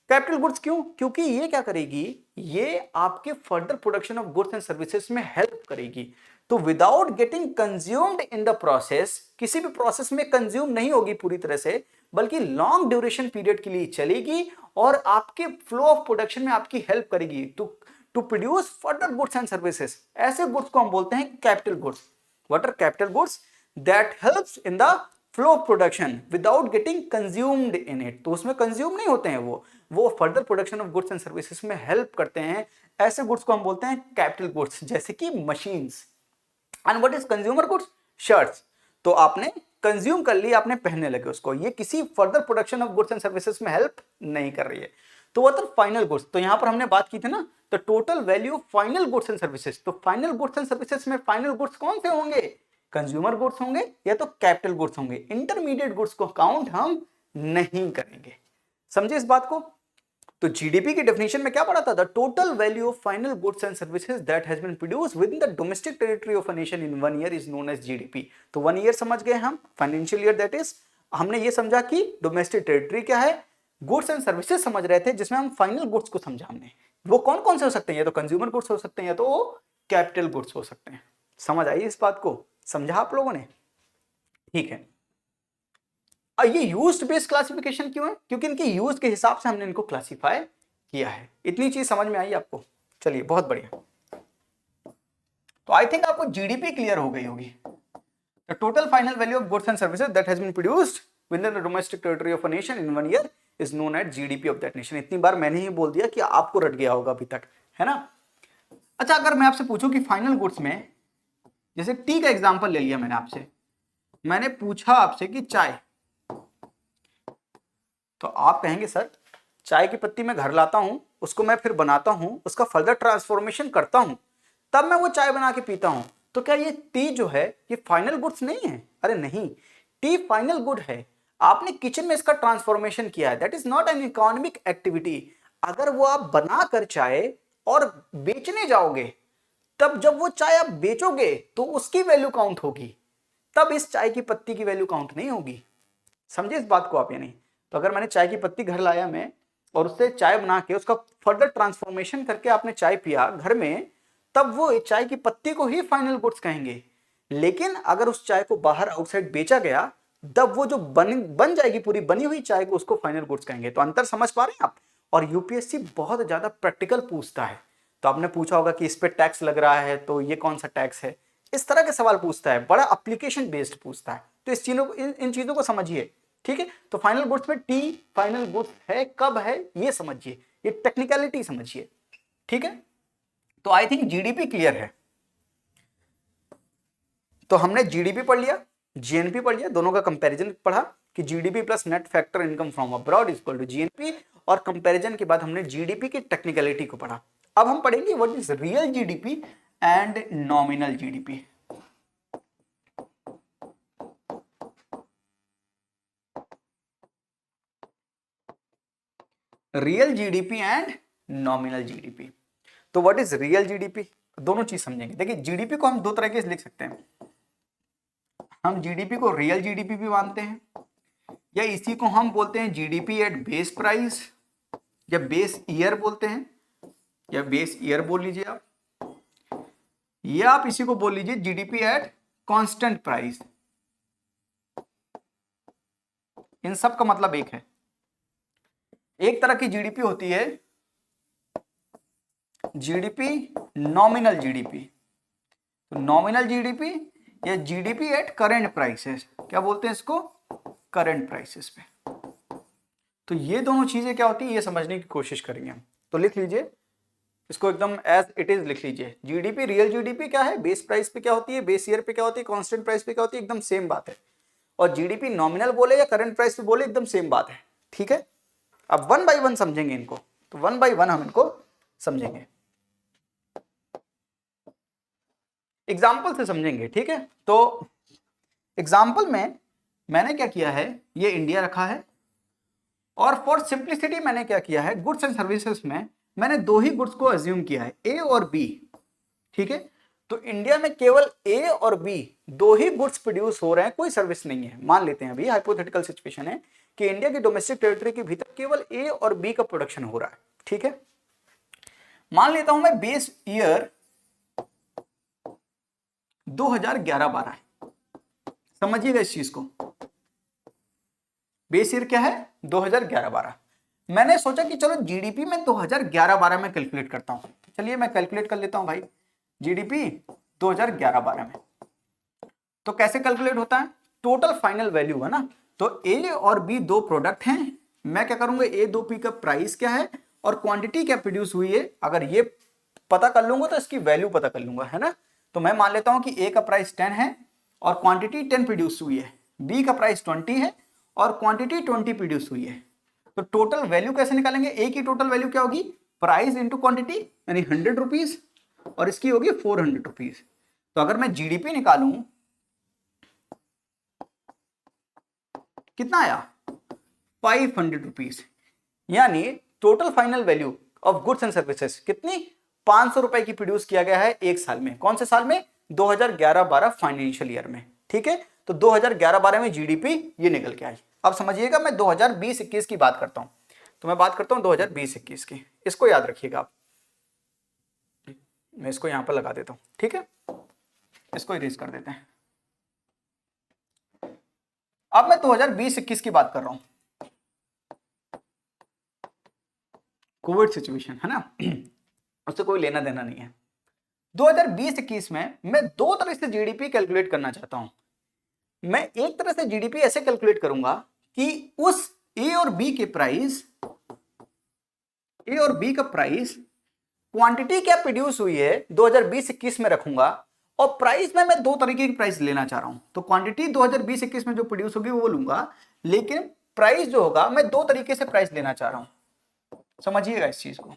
[SPEAKER 1] Capital goods क्यों? क्योंकि ये क्या करेगी, ये आपके further production of goods and services में हेल्प करेगी। तो without getting consumed in the process, किसी भी प्रोसेस में कंज्यूम नहीं होगी पूरी तरह से, बल्कि लॉन्ग ड्यूरेशन पीरियड के लिए चलेगी और आपके फ्लो ऑफ प्रोडक्शन में आपकी हेल्प करेगी to produce further goods and services. ऐसे गुड्स को हम बोलते हैं capital goods. What are capital goods? That helps in the flow of production without getting consumed in it. तो उसमें कंज्यूम नहीं होते हैं, वो further production of goods and services में हेल्प करते हैं। ऐसे गुड्स को हम बोलते हैं कैपिटल गुड्स, जैसे कि machines. And what is consumer goods? Shirts. तो आपने कंज्यूम कर ली, आपने पहनने लगे उसको, ये किसी further production of goods and services में हेल्प नहीं कर रही है। तो वो फाइनल गुड्स। तो यहां पर हमने बात की थी ना, तो total value of final goods and services. तो फाइनल गुड्स एंड सर्विसेज में फाइनल गुड्स कौन से होंगे? कंज्यूमर गुड्स होंगे या तो कैपिटल गुड्स होंगे। इंटरमीडिएट गुड्स को काउंट हम नहीं करेंगे। समझे इस बात को? तो जीडीपी की डेफिनेशन में क्या पढ़ा था? The total value of final goods and services that has been produced within the domestic territory of a nation in 1 year is known as GDP. तो 1 ईयर समझ गए हम, फाइनेंशियल ईयर, दैट इज हमने ये समझा कि domestic territory क्या है, गुड्स एंड सर्विसेज समझ रहे थे, जिसमें हम फाइनल गुड्स को समझा हमने। वो कौन कौन से हो सकते हैं? या तो कंज्यूमर गुड्स हो सकते हैं, या तो कैपिटल गुड्स हो सकते हैं। समझ आई इस बात को? समझा आप लोगों ने? ठीक है। ये यूज्ड बेस्ड क्लासिफिकेशन क्यों है? क्योंकि इनके यूज के हिसाब से हमने इनको क्लासिफाई किया है। इतनी चीज समझ में आई आपको? चलिए बहुत बढ़िया। तो आई थिंक आपको जीडीपी क्लियर हो गई होगी। The total final value of goods and services that has been produced within the domestic territory of a nation in 1 year is known as GDP of that nation. इतनी बार मैंने ही बोल दिया कि आपको रट गया होगा अभी तक, है ना? अच्छा, अगर मैं आपसे पूछूं कि फाइनल गुड्स में, जैसे टी का एग्जांपल ले लिया मैंने आपसे, मैंने पूछा आपसे कि चाय, तो आप कहेंगे सर चाय की पत्ती मैं घर लाता हूं, उसको मैं फिर बनाता हूं, उसका फर्दर ट्रांसफॉर्मेशन करता हूं, तब मैं वो चाय बना के पीता हूं। तो क्या ये टी जो है ये फाइनल गुड्स नहीं है? अरे नहीं, टी फाइनल गुड है। आपने किचन में इसका ट्रांसफॉर्मेशन किया है, that is not an economic activity. अगर वो आप बनाकर चाय और बेचने जाओगे, तब जब वो चाय आप बेचोगे तो उसकी वैल्यू काउंट होगी, तब इस चाय की पत्ती की वैल्यू काउंट नहीं होगी। समझे इस बात को आप या नहीं? तो अगर मैंने चाय की पत्ती घर लाया मैं, और उससे चाय बना के उसका फर्दर ट्रांसफॉर्मेशन करके आपने चाय पिया घर में, तब वो चाय की पत्ती को ही फाइनल गुड्स कहेंगे। लेकिन अगर उस चाय को बाहर आउटसाइड बेचा गया, तब वो जो बन जाएगी पूरी बनी हुई चाय को, उसको फाइनल गुड्स कहेंगे। तो अंतर समझ पा रहे हैं आप? और यूपीएससी बहुत ज्यादा प्रैक्टिकल पूछता है। तो आपने पूछा होगा कि इस पे टैक्स लग रहा है, तो ये कौन सा टैक्स है, इस तरह के सवाल पूछता है, बड़ा एप्लीकेशन बेस्ड पूछता है। तो इन चीजों को समझिए, ठीक है? तो फाइनल गुड्स में टी फाइनल गुड्स है, कब है ये समझिए, ये टेक्निकलिटी समझिए, ठीक है? तो आई थिंक जीडीपी क्लियर है। तो हमने जीडीपी पढ़ लिया, जीएनपी पढ़ लिया, दोनों का कंपैरिजन पढ़ा कि GDP plus net factor income from abroad equal to GNP, और कंपैरिजन के बाद हमने जीडीपी की टेक्निकलिटी को पढ़ा। अब हम पढ़ेंगे what is real GDP and nominal GDP. Real GDP and nominal GDP. तो व्हाट इज रियल जीडीपी, दोनों चीज समझेंगे। देखिए जीडीपी को हम दो तरीके से लिख सकते हैं, हम जीडीपी को रियल जीडीपी भी मानते हैं, या इसी को हम बोलते हैं जीडीपी एट बेस प्राइस, या बेस ईयर बोलते हैं, या बेस ईयर बोल लीजिए आप, या आप इसी को बोल लीजिए जीडीपी एट कांस्टेंट प्राइस। इन सब का मतलब एक है। एक तरह की जीडीपी होती है जीडीपी नॉमिनल जीडीपी, तो नॉमिनल जीडीपी या जीडीपी एट करेंट प्राइसेस, क्या बोलते हैं इसको, करंट प्राइसेस पे। तो ये दोनों चीजें क्या होती है ये समझने की कोशिश करेंगे हम। तो लिख लीजिए इसको एकदम एज इट इज लिख लीजिए। जीडीपी रियल जीडीपी क्या है, बेस प्राइस पे क्या होती है, बेस ईयर पे क्या होती है, कांस्टेंट प्राइस पे क्या होती है, एकदम सेम बात है। और जीडीपी नॉमिनल बोले या करंट प्राइस पे बोले एकदम सेम बात है, ठीक है। अब वन बाय वन समझेंगे इनको, तो वन बाय वन हम इनको समझेंगे, एग्जाम्पल से समझेंगे, ठीक है। तो एग्जाम्पल में मैंने क्या किया है, ये इंडिया रखा है, और फॉर सिंप्लिसिटी मैंने क्या किया है, गुड्स एंड सर्विसेज में मैंने दो ही गुड्स को अज्यूम किया है, ए और बी, ठीक है। तो इंडिया में केवल ए और बी दो ही गुड्स प्रोड्यूस हो रहे हैं, कोई सर्विस नहीं है। मान लेते हैं अभी हाइपोथेटिकल सिचुएशन है कि इंडिया की डोमेस्टिक टेरिटरी के भीतर केवल ए और बी का प्रोडक्शन हो रहा है, ठीक है। मान लेता हूं मैं बेस ईयर 2011-12 है, समझिएगा इस चीज को। बेस ईयर क्या है 2011-12। मैंने सोचा कि चलो जीडीपी में 2011-12 में कैलकुलेट करता हूं, चलिए मैं कैलकुलेट कर लेता हूं भाई जीडीपी 2011-12 में। तो कैसे कैलकुलेट होता है, टोटल फाइनल वैल्यू है ना, तो ए और बी दो प्रोडक्ट हैं, मैं क्या करूंगा ए दो पी का प्राइस क्या है और क्वांटिटी क्या प्रोड्यूस हुई है, अगर ये पता कर लूंगा तो इसकी वैल्यू पता कर लूंगा, है ना। तो मैं मान लेता हूं कि ए का प्राइस 10 है और क्वांटिटी 10 प्रोड्यूस हुई है, बी का प्राइस 20 है और क्वांटिटी 20 प्रोड्यूस हुई है। तो टोटल वैल्यू कैसे निकालेंगे, ए की टोटल वैल्यू क्या होगी, प्राइस इंटू क्वांटिटी, यानी 100 रुपीज, और इसकी होगी 400 रुपीज। तो अगर मैं जीडीपी निकालूं कितना आया 500 रुपीज, यानी total final value of goods and services कितनी 500 रुपए की प्रोड्यूस किया गया है एक साल में। कौन से साल में, 2011-12 फाइनेंशियल ईयर में, ठीक है। तो 2011-12 में जीडीपी ये निकल के आई। अब समझिएगा मैं 2020-21 की बात करता हूं, तो मैं बात करता हूं 2020-21 की, इसको याद रखिएगा आप। मैं इसको यहां पर लगा देता हूं, ठीक है, इसको इरेज कर देते हैं। अब मैं 2020-21 की बात कर रहा हूं, कोविड सिचुएशन है ना, उससे कोई लेना देना नहीं है। 2020-21 में मैं दो तरह से जीडीपी कैलकुलेट करना चाहता हूं। मैं एक तरह से जीडीपी ऐसे कैलकुलेट करूंगा कि उस ए और बी के प्राइस, ए और बी का प्राइस, क्वांटिटी क्या प्रोड्यूस हुई है 2020-21 में रखूंगा, और प्राइस में मैं दो तरीके की प्राइस लेना चाह रहा हूं। तो क्वांटिटी 2020-21 में जो प्रोड्यूस होगी वो लूंगा, लेकिन प्राइस जो होगा मैं दो तरीके से प्राइस लेना चाह रहा हूं, समझिएगा इस चीज को।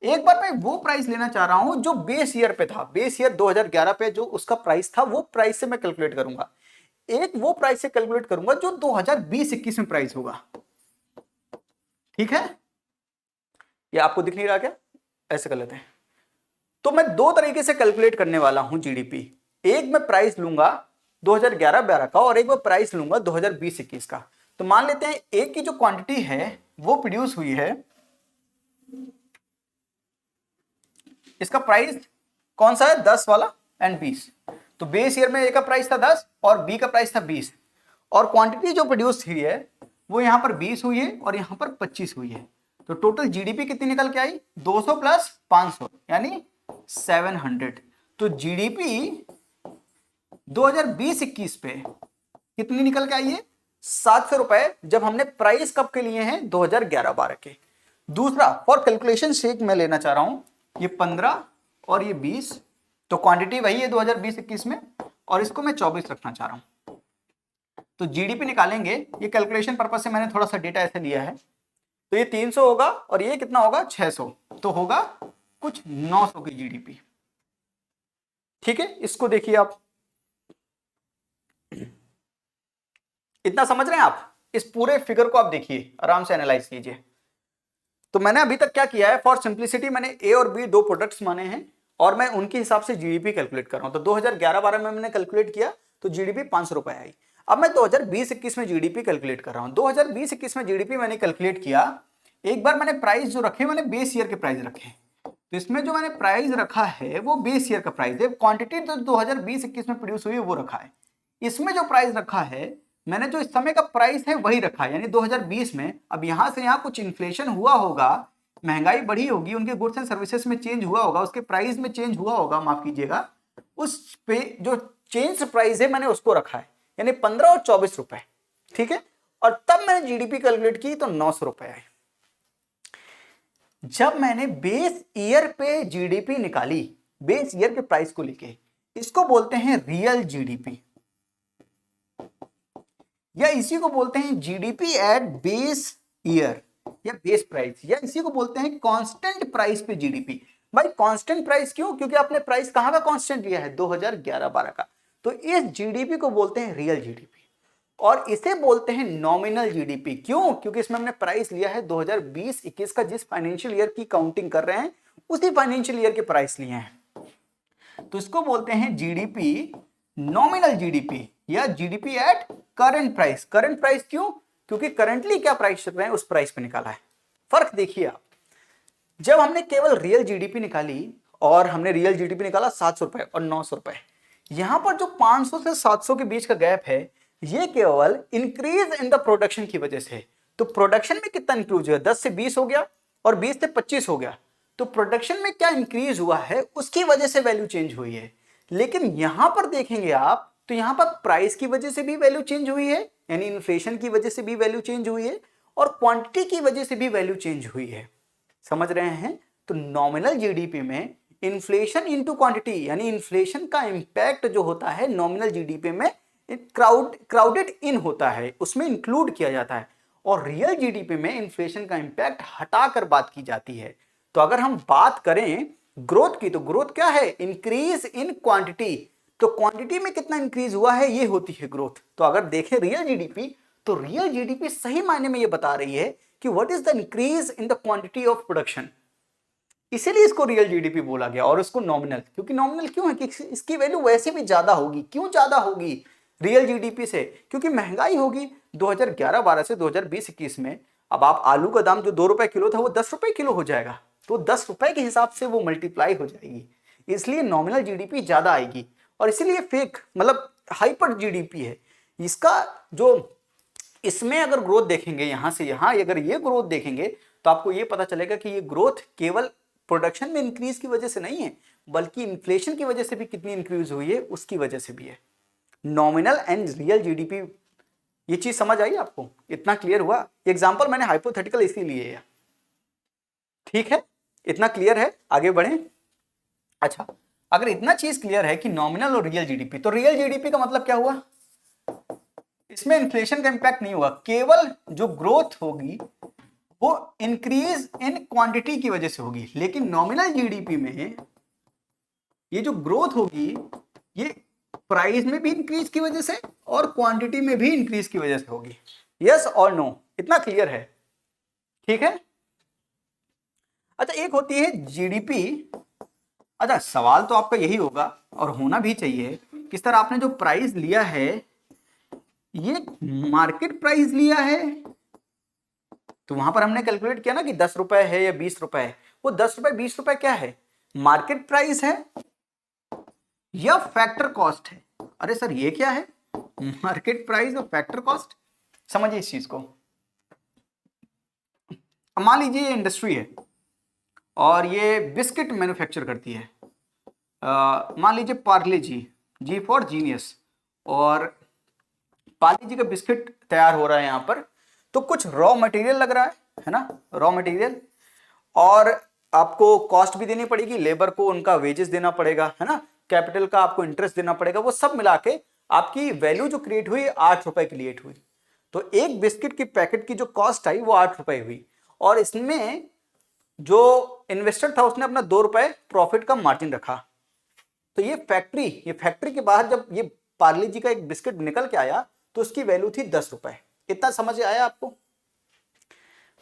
[SPEAKER 1] एक बार मैं वो प्राइस लेना चाह रहा हूं जो बेस ईयर पे था, बेस ईयर 2011 पे जो उसका प्राइस था वो प्राइस से मैं कैलकुलेट करूंगा। एक वो प्राइस से कैलकुलेट करूंगा जो 2020-21 में प्राइस होगा, ठीक है। ये आपको दिख नहीं रहा क्या, ऐसे कर लेते हैं। तो मैं दो तरीके से कैलकुलेट करने वाला हूं जीडीपी। एक मैं प्राइस लूंगा 2011-12 का और एक मैं प्राइस लूंगा 2020-21 का। तो मान लेते हैं एक की जो क्वांटिटी है वो प्रोड्यूस हुई है, इसका प्राइस कौन सा है 10 वाला एंड 20। तो बेस ईयर में ए का प्राइस था 10 और बी का प्राइस था 20, और क्वांटिटी जो प्रोड्यूस हुई है वो यहां पर 20 हुई है और यहां पर 25 हुई है। तो टोटल जीडीपी कितनी निकल के आई 200 प्लस 500 यानी 700। तो जीडीपी 2020-21 पे कितनी निकल के आई है 700 रुपए, जब हमने प्राइस कब के लिए हैं 2011-12 के। दूसरा फॉर कैलकुलेशन सेक मैं लेना चाह रहा हूं ये 15 और ये 20, तो क्वांटिटी वही है 2020-21 में, और इसको मैं 24 रखना चाह रहा हूं। तो जीडीपी निकालेंगे, ये कैलकुलेशन पर्पज से मैंने थोड़ा सा डेटा ऐसे लिया है, तो ये 300 होगा और ये कितना होगा 600, तो होगा कुछ 900 की जीडीपी। ठीक है, इसको देखिए आप, इतना समझ रहे हैं आप? इस पूरे फिगर को आप देखिए, आराम से एनालाइज कीजिए। तो मैंने अभी तक क्या किया है, फॉर सिंप्लिसिटी मैंने ए और बी दो प्रोडक्ट्स माने हैं और मैं उनके हिसाब से जीडीपी कैलकुलेट कर रहा हूं। तो 2011-12 में मैंने कैलकुलेट किया तो जीडीपी 500 रुपए आई। अब मैं 2020-21 में जीडीपी कैलकुलेट कर रहा हूं। 2020-21 में जीडीपी मैंने कैलकुलेट किया, एक बार मैंने प्राइस जो रखे मैंने बेस ईयर के प्राइस रखे, तो इसमें जो मैंने प्राइस रखा है वो बेस ईयर का प्राइस है। क्वांटिटी तो 2020-21 में प्रोड्यूस हुई है वो रखा है। इसमें जो प्राइस रखा है मैंने, जो इस समय का प्राइस है वही रखा है, यानी 2020 में। अब यहां से यहां कुछ इन्फ्लेशन हुआ होगा, महंगाई बढ़ी होगी, उनके गुड्स एंड सर्विसेज में चेंज हुआ होगा, उसके प्राइस में चेंज हुआ होगा, माफ कीजिएगा, उस पे जो चेंज प्राइस है मैंने उसको रखा है, यानी 15 और 24 रुपए। ठीक है, और तब मैंने जीडीपी कैलकुलेट की तो 900 रुपए आए। जब मैंने बेस ईयर पे जीडीपी निकाली, बेस ईयर के प्राइस को लेके, इसको बोलते हैं रियल जीडीपी, या इसी को बोलते हैं जीडीपी एट बेस ईयर या बेस प्राइस, या इसी को बोलते हैं कांस्टेंट प्राइस पे जीडीपी। भाई कांस्टेंट प्राइस क्यों? क्योंकि आपने प्राइस कहां का कांस्टेंट लिया है, 2011-12 का। तो इस जीडीपी को बोलते हैं रियल जीडीपी, और इसे बोलते हैं नॉमिनल जीडीपी। क्यों? क्योंकि इसमें हमने प्राइस लिया है 2020-21 का, जिस फाइनेंशियल ईयर की काउंटिंग कर रहे हैं उसी फाइनेंशियल ईयर के प्राइस लिए हैं, तो इसको बोलते हैं जीडीपी नॉमिनल जीडीपी या GDP at current price. Current price क्यों? क्योंकि करंटली क्या प्राइस चल रहे हैं उस प्राइस पे निकाला है। फर्क देखिए आप, जब हमने केवल रियल जीडीपी निकाली, और हमने रियल जीडीपी निकाला 700 रुपए और 900 रुपए, यहां पर जो 500 से 700 के बीच का गैप है ये केवल इंक्रीज इन द प्रोडक्शन की वजह से। तो प्रोडक्शन में कितना इंक्रीज हुआ, 10 से 20 हो गया और 20 से 25 हो गया, तो प्रोडक्शन में क्या इंक्रीज हुआ है उसकी वजह से वैल्यू चेंज हुई है। लेकिन यहां पर देखेंगे आप तो यहां पर प्राइस की वजह से भी वैल्यू चेंज हुई है, यानी इन्फ्लेशन की वजह से भी वैल्यू चेंज हुई है, और क्वांटिटी की वजह से भी वैल्यू चेंज हुई है। समझ रहे हैं? तो नॉमिनल जीडीपी में इन्फ्लेशन इनटू क्वांटिटी, यानी इन्फ्लेशन का इंपैक्ट जो होता है नॉमिनल जीडीपी में क्राउडेड इन होता है, उसमें इंक्लूड किया जाता है, और रियल जीडीपी में इन्फ्लेशन का इंपैक्ट हटाकर बात की जाती है। तो अगर हम बात करें ग्रोथ की, तो ग्रोथ क्या है, इंक्रीज इन क्वांटिटी, तो क्वांटिटी में कितना इंक्रीज हुआ है ये होती है ग्रोथ। तो अगर देखें रियल जीडीपी, तो रियल जीडीपी सही मायने में ये बता रही है कि what is the increase in the quantity of production, इसीलिए इसको रियल जीडीपी बोला गया और इसको नॉमिनल। क्योंकि नॉमिनल क्यों है कि इसकी वैल्यू वैसे भी ज्यादा होगी। क्यों ज्यादा होगी रियल जीडीपी से? क्योंकि महंगाई होगी 2011-12 से 2020-21 में। अब आप आलू का दाम जो 2 रुपए किलो था वो 10 रुपए किलो हो जाएगा, तो 10 रुपए के हिसाब से वो मल्टीप्लाई हो जाएगी, इसलिए नॉमिनल जीडीपी ज्यादा आएगी, और इसीलिए फेक मतलब हाइपर जीडीपी है इसका। जो इसमें अगर ग्रोथ देखेंगे यहां से यहां, अगर ये ग्रोथ देखेंगे तो आपको ये पता चलेगा कि ये ग्रोथ केवल प्रोडक्शन में इंक्रीज की वजह से नहीं है, बल्कि इन्फ्लेशन की वजह से भी कितनी इंक्रीज हुई है उसकी वजह से भी है। नॉमिनल एंड रियल जीडीपी, ये चीज समझ आई आपको? इतना क्लियर हुआ? एग्जांपल मैंने हाइपोथेटिकल इसीलिए है, ठीक है? इतना क्लियर है? आगे बढ़ें। अच्छा, अगर इतना चीज क्लियर है कि नॉमिनल और रियल जीडीपी, तो रियल जीडीपी का मतलब क्या हुआ, इसमें इन्फ्लेशन का इंपैक्ट नहीं हुआ, केवल जो ग्रोथ होगी वो इंक्रीज इन क्वांटिटी की वजह से होगी। लेकिन नॉमिनल जीडीपी में ये जो ग्रोथ होगी ये प्राइस में भी इंक्रीज की वजह से और क्वांटिटी में भी इंक्रीज की वजह से होगी। यस और नो? इतना क्लियर है? ठीक है। अच्छा, एक होती है जीडीपी। अच्छा, सवाल तो आपका यही होगा और होना भी चाहिए, किस तरह आपने जो प्राइस लिया है ये मार्केट प्राइस लिया है, तो वहां पर हमने कैलकुलेट किया ना कि 10 रुपए है या 20 रुपए है। वो 10 रुपए 20 रुपए क्या है, मार्केट प्राइस है या फैक्टर कॉस्ट है? अरे सर ये क्या है, मार्केट प्राइस और फैक्टर कॉस्ट? समझिए इस चीज को। मान लीजिए ये इंडस्ट्री है और ये बिस्किट मैन्युफैक्चर करती है, मान लीजिए पार्ले जी, जी फॉर जीनियस, और पार्ले जी का बिस्किट तैयार हो रहा है यहाँ पर। तो कुछ रॉ मटेरियल लग रहा है ना, रॉ मटेरियल, और आपको कॉस्ट भी देनी पड़ेगी, लेबर को उनका वेजेस देना पड़ेगा, है ना, कैपिटल का आपको इंटरेस्ट देना पड़ेगा, वो सब मिला के आपकी वैल्यू जो क्रिएट हुई 8 रुपए क्रिएट हुई। तो एक बिस्किट की पैकेट की जो कॉस्ट आई वो 8 रुपए हुई, और इसमें जो इन्वेस्टर था उसने अपना 2 रुपए प्रॉफिट का मार्जिन रखा। तो ये फैक्ट्री के बाहर जब ये पार्ले जी का एक बिस्किट निकल के आया तो उसकी वैल्यू थी 10 रुपए। इतना समझ आया आपको?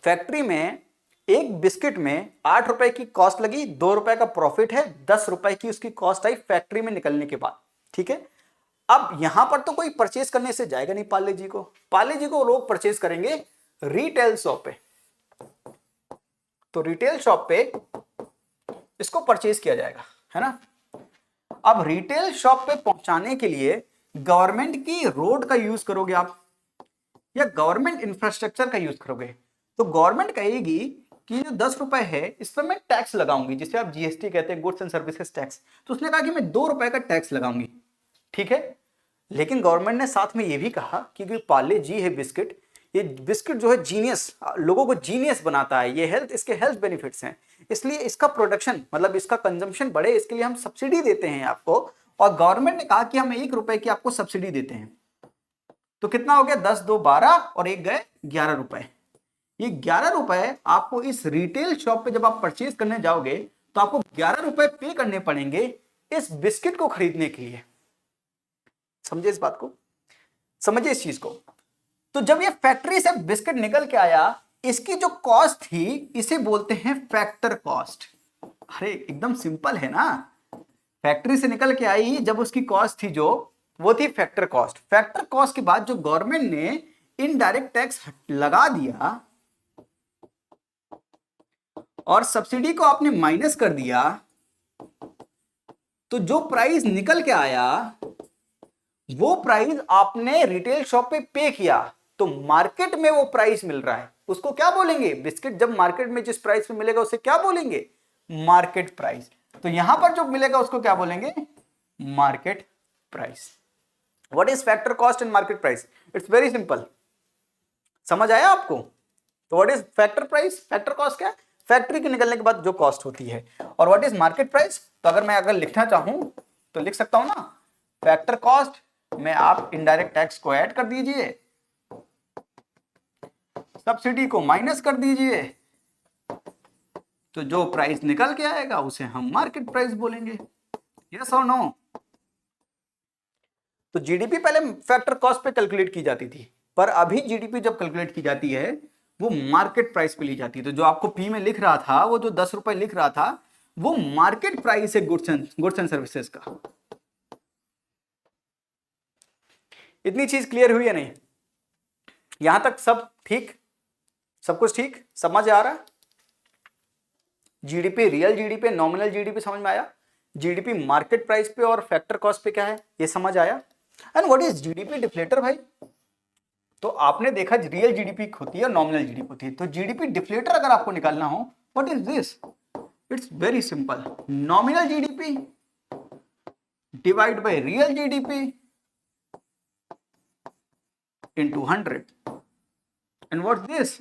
[SPEAKER 1] फैक्ट्री में एक बिस्किट में 8 रुपए की कॉस्ट लगी, 2 रुपए का प्रॉफिट है, 10 रुपए की उसकी कॉस्ट आई फैक्ट्री में निकलने के बाद। ठीक है, अब यहां पर तो कोई परचेज करने से जाएगा नहीं पार्ले जी को, पार्ले जी को लोग परचेज करेंगे रिटेल शॉप पे। तो रिटेल शॉप पे इसको परचेज किया जाएगा, है ना। अब रिटेल शॉप पे पहुंचाने के लिए गवर्नमेंट की रोड का यूज करोगे आप या गवर्नमेंट इंफ्रास्ट्रक्चर का यूज करोगे? तो गवर्नमेंट कहेगी कि जो 10 रुपए है इस पर मैं टैक्स लगाऊंगी, जिसे आप जीएसटी कहते हैं, गुड्स एंड सर्विसेज टैक्स। तो उसने कहा कि मैं 2 रुपए का टैक्स लगाऊंगी, ठीक है। लेकिन गवर्नमेंट ने साथ में ये भी कहा कि पार्ले जी है बिस्किट, ये बिस्किट जो है जीनियस, लोगों को जीनियस बनाता है, ये इसके हेल्थ बेनिफिट्स हैं, इसलिए इसका प्रोडक्शन मतलब इसका कंजम्पशन बढ़े, इसके लिए हम सब्सिडी देते हैं आपको। और गवर्नमेंट ने कहा कि हम 1 रुपए की आपको सब्सिडी देते हैं। तो कितना हो गया? 10 2 12 और 1 गए 11 रुपए। ये 11 रुपए आपको इस रिटेल शॉप पे जब आप परचेज करने जाओगे तो आपको 11 रुपए पे करने पड़ेंगे इस बिस्किट को खरीदने के लिए। समझे इस बात को? समझे इस चीज को? तो जब ये फैक्ट्री से बिस्किट निकल के आया, इसकी जो कॉस्ट थी इसे बोलते हैं फैक्टर कॉस्ट। अरे एकदम सिंपल है ना, फैक्ट्री से निकल के आई जब उसकी कॉस्ट थी जो, वो थी फैक्टर कॉस्ट। फैक्टर कॉस्ट के बाद जो गवर्नमेंट ने इनडायरेक्ट टैक्स लगा दिया और सब्सिडी को आपने माइनस कर दिया, तो जो प्राइस निकल के आया वो प्राइस आपने रिटेल शॉप पे किया, तो मार्केट में वो प्राइस मिल रहा है, उसको क्या बोलेंगे? बिस्किट जब मार्केट में जिस प्राइस पे मिलेगा उसे क्या बोलेंगे? Market price. तो यहां पर जो मिलेगा उसको क्या बोलेंगे? Market price. What is factor cost and market price? It's very simple. समझ आया आपको? तो what is factor price? Factor cost क्या है? फैक्ट्री के निकलने के बाद जो कॉस्ट होती है। और व्हाट इज मार्केट प्राइस? तो अगर लिखना चाहूं तो लिख सकता हूं ना, फैक्टर कॉस्ट में आप इनडायरेक्ट टैक्स को ऐड कर दीजिए, सब्सिडी को माइनस कर दीजिए, तो जो प्राइस निकल के आएगा उसे हम मार्केट प्राइस बोलेंगे। यस और नो? तो जीडीपी पहले फैक्टर कॉस्ट पे कैलकुलेट की जाती थी, पर अभी जीडीपी जब कैलकुलेट की जाती है वो मार्केट प्राइस पे ली जाती है। तो जो आपको पी में लिख रहा था, वो जो 10 रुपए लिख रहा था, वो मार्केट प्राइस है गुड्स एंड सर्विसेज का। इतनी चीज क्लियर हुई है नहीं? यहां तक सब ठीक? सब कुछ ठीक समझ आ रहा है? GDP, real GDP, nominal GDP समझ में आया? जीडीपी मार्केट प्राइस पे और फैक्टर कॉस्ट पे क्या है ये समझ आया? And what is GDP deflator भाई? तो आपने देखा रियल जीडीपी होती है और नॉमिनल जीडीपी होती है, तो जीडीपी डिफ्लेटर अगर आपको निकालना हो, what is this? It's very simple, nominal GDP divide by real GDP into 100 and what's this?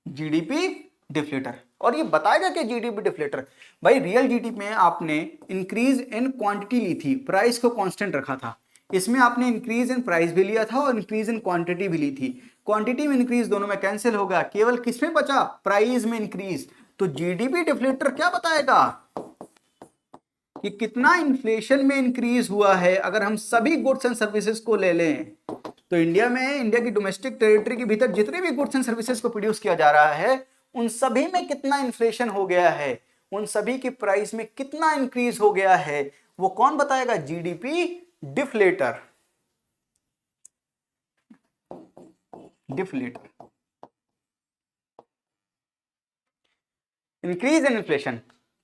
[SPEAKER 1] GDP deflator. और ये बताएगा कि जीडीपी डिफ्लेटर भाई, रियल जीडीपी में आपने इंक्रीज इन क्वांटिटी ली थी, प्राइस को कांस्टेंट रखा था, इसमें आपने इंक्रीज इन प्राइस भी लिया था और इंक्रीज इन क्वांटिटी भी ली थी। क्वांटिटी में इंक्रीज दोनों में कैंसिल होगा, केवल किसमें बचा? प्राइस में इंक्रीज। तो जीडीपी डिफ्लेटर क्या बताएगा कि कितना इन्फ्लेशन में इंक्रीज हुआ है। अगर हम सभी गुड्स एंड सर्विसेज को ले लें तो इंडिया में, इंडिया की डोमेस्टिक टेरिटरी के भीतर जितने भी गुड्स एंड सर्विसेज को प्रोड्यूस किया जा रहा है, उन सभी में कितना इन्फ्लेशन हो गया है, उन सभी की प्राइस में कितना इंक्रीज हो गया है, वो कौन बताएगा? GDP deflator. Increase in inflation.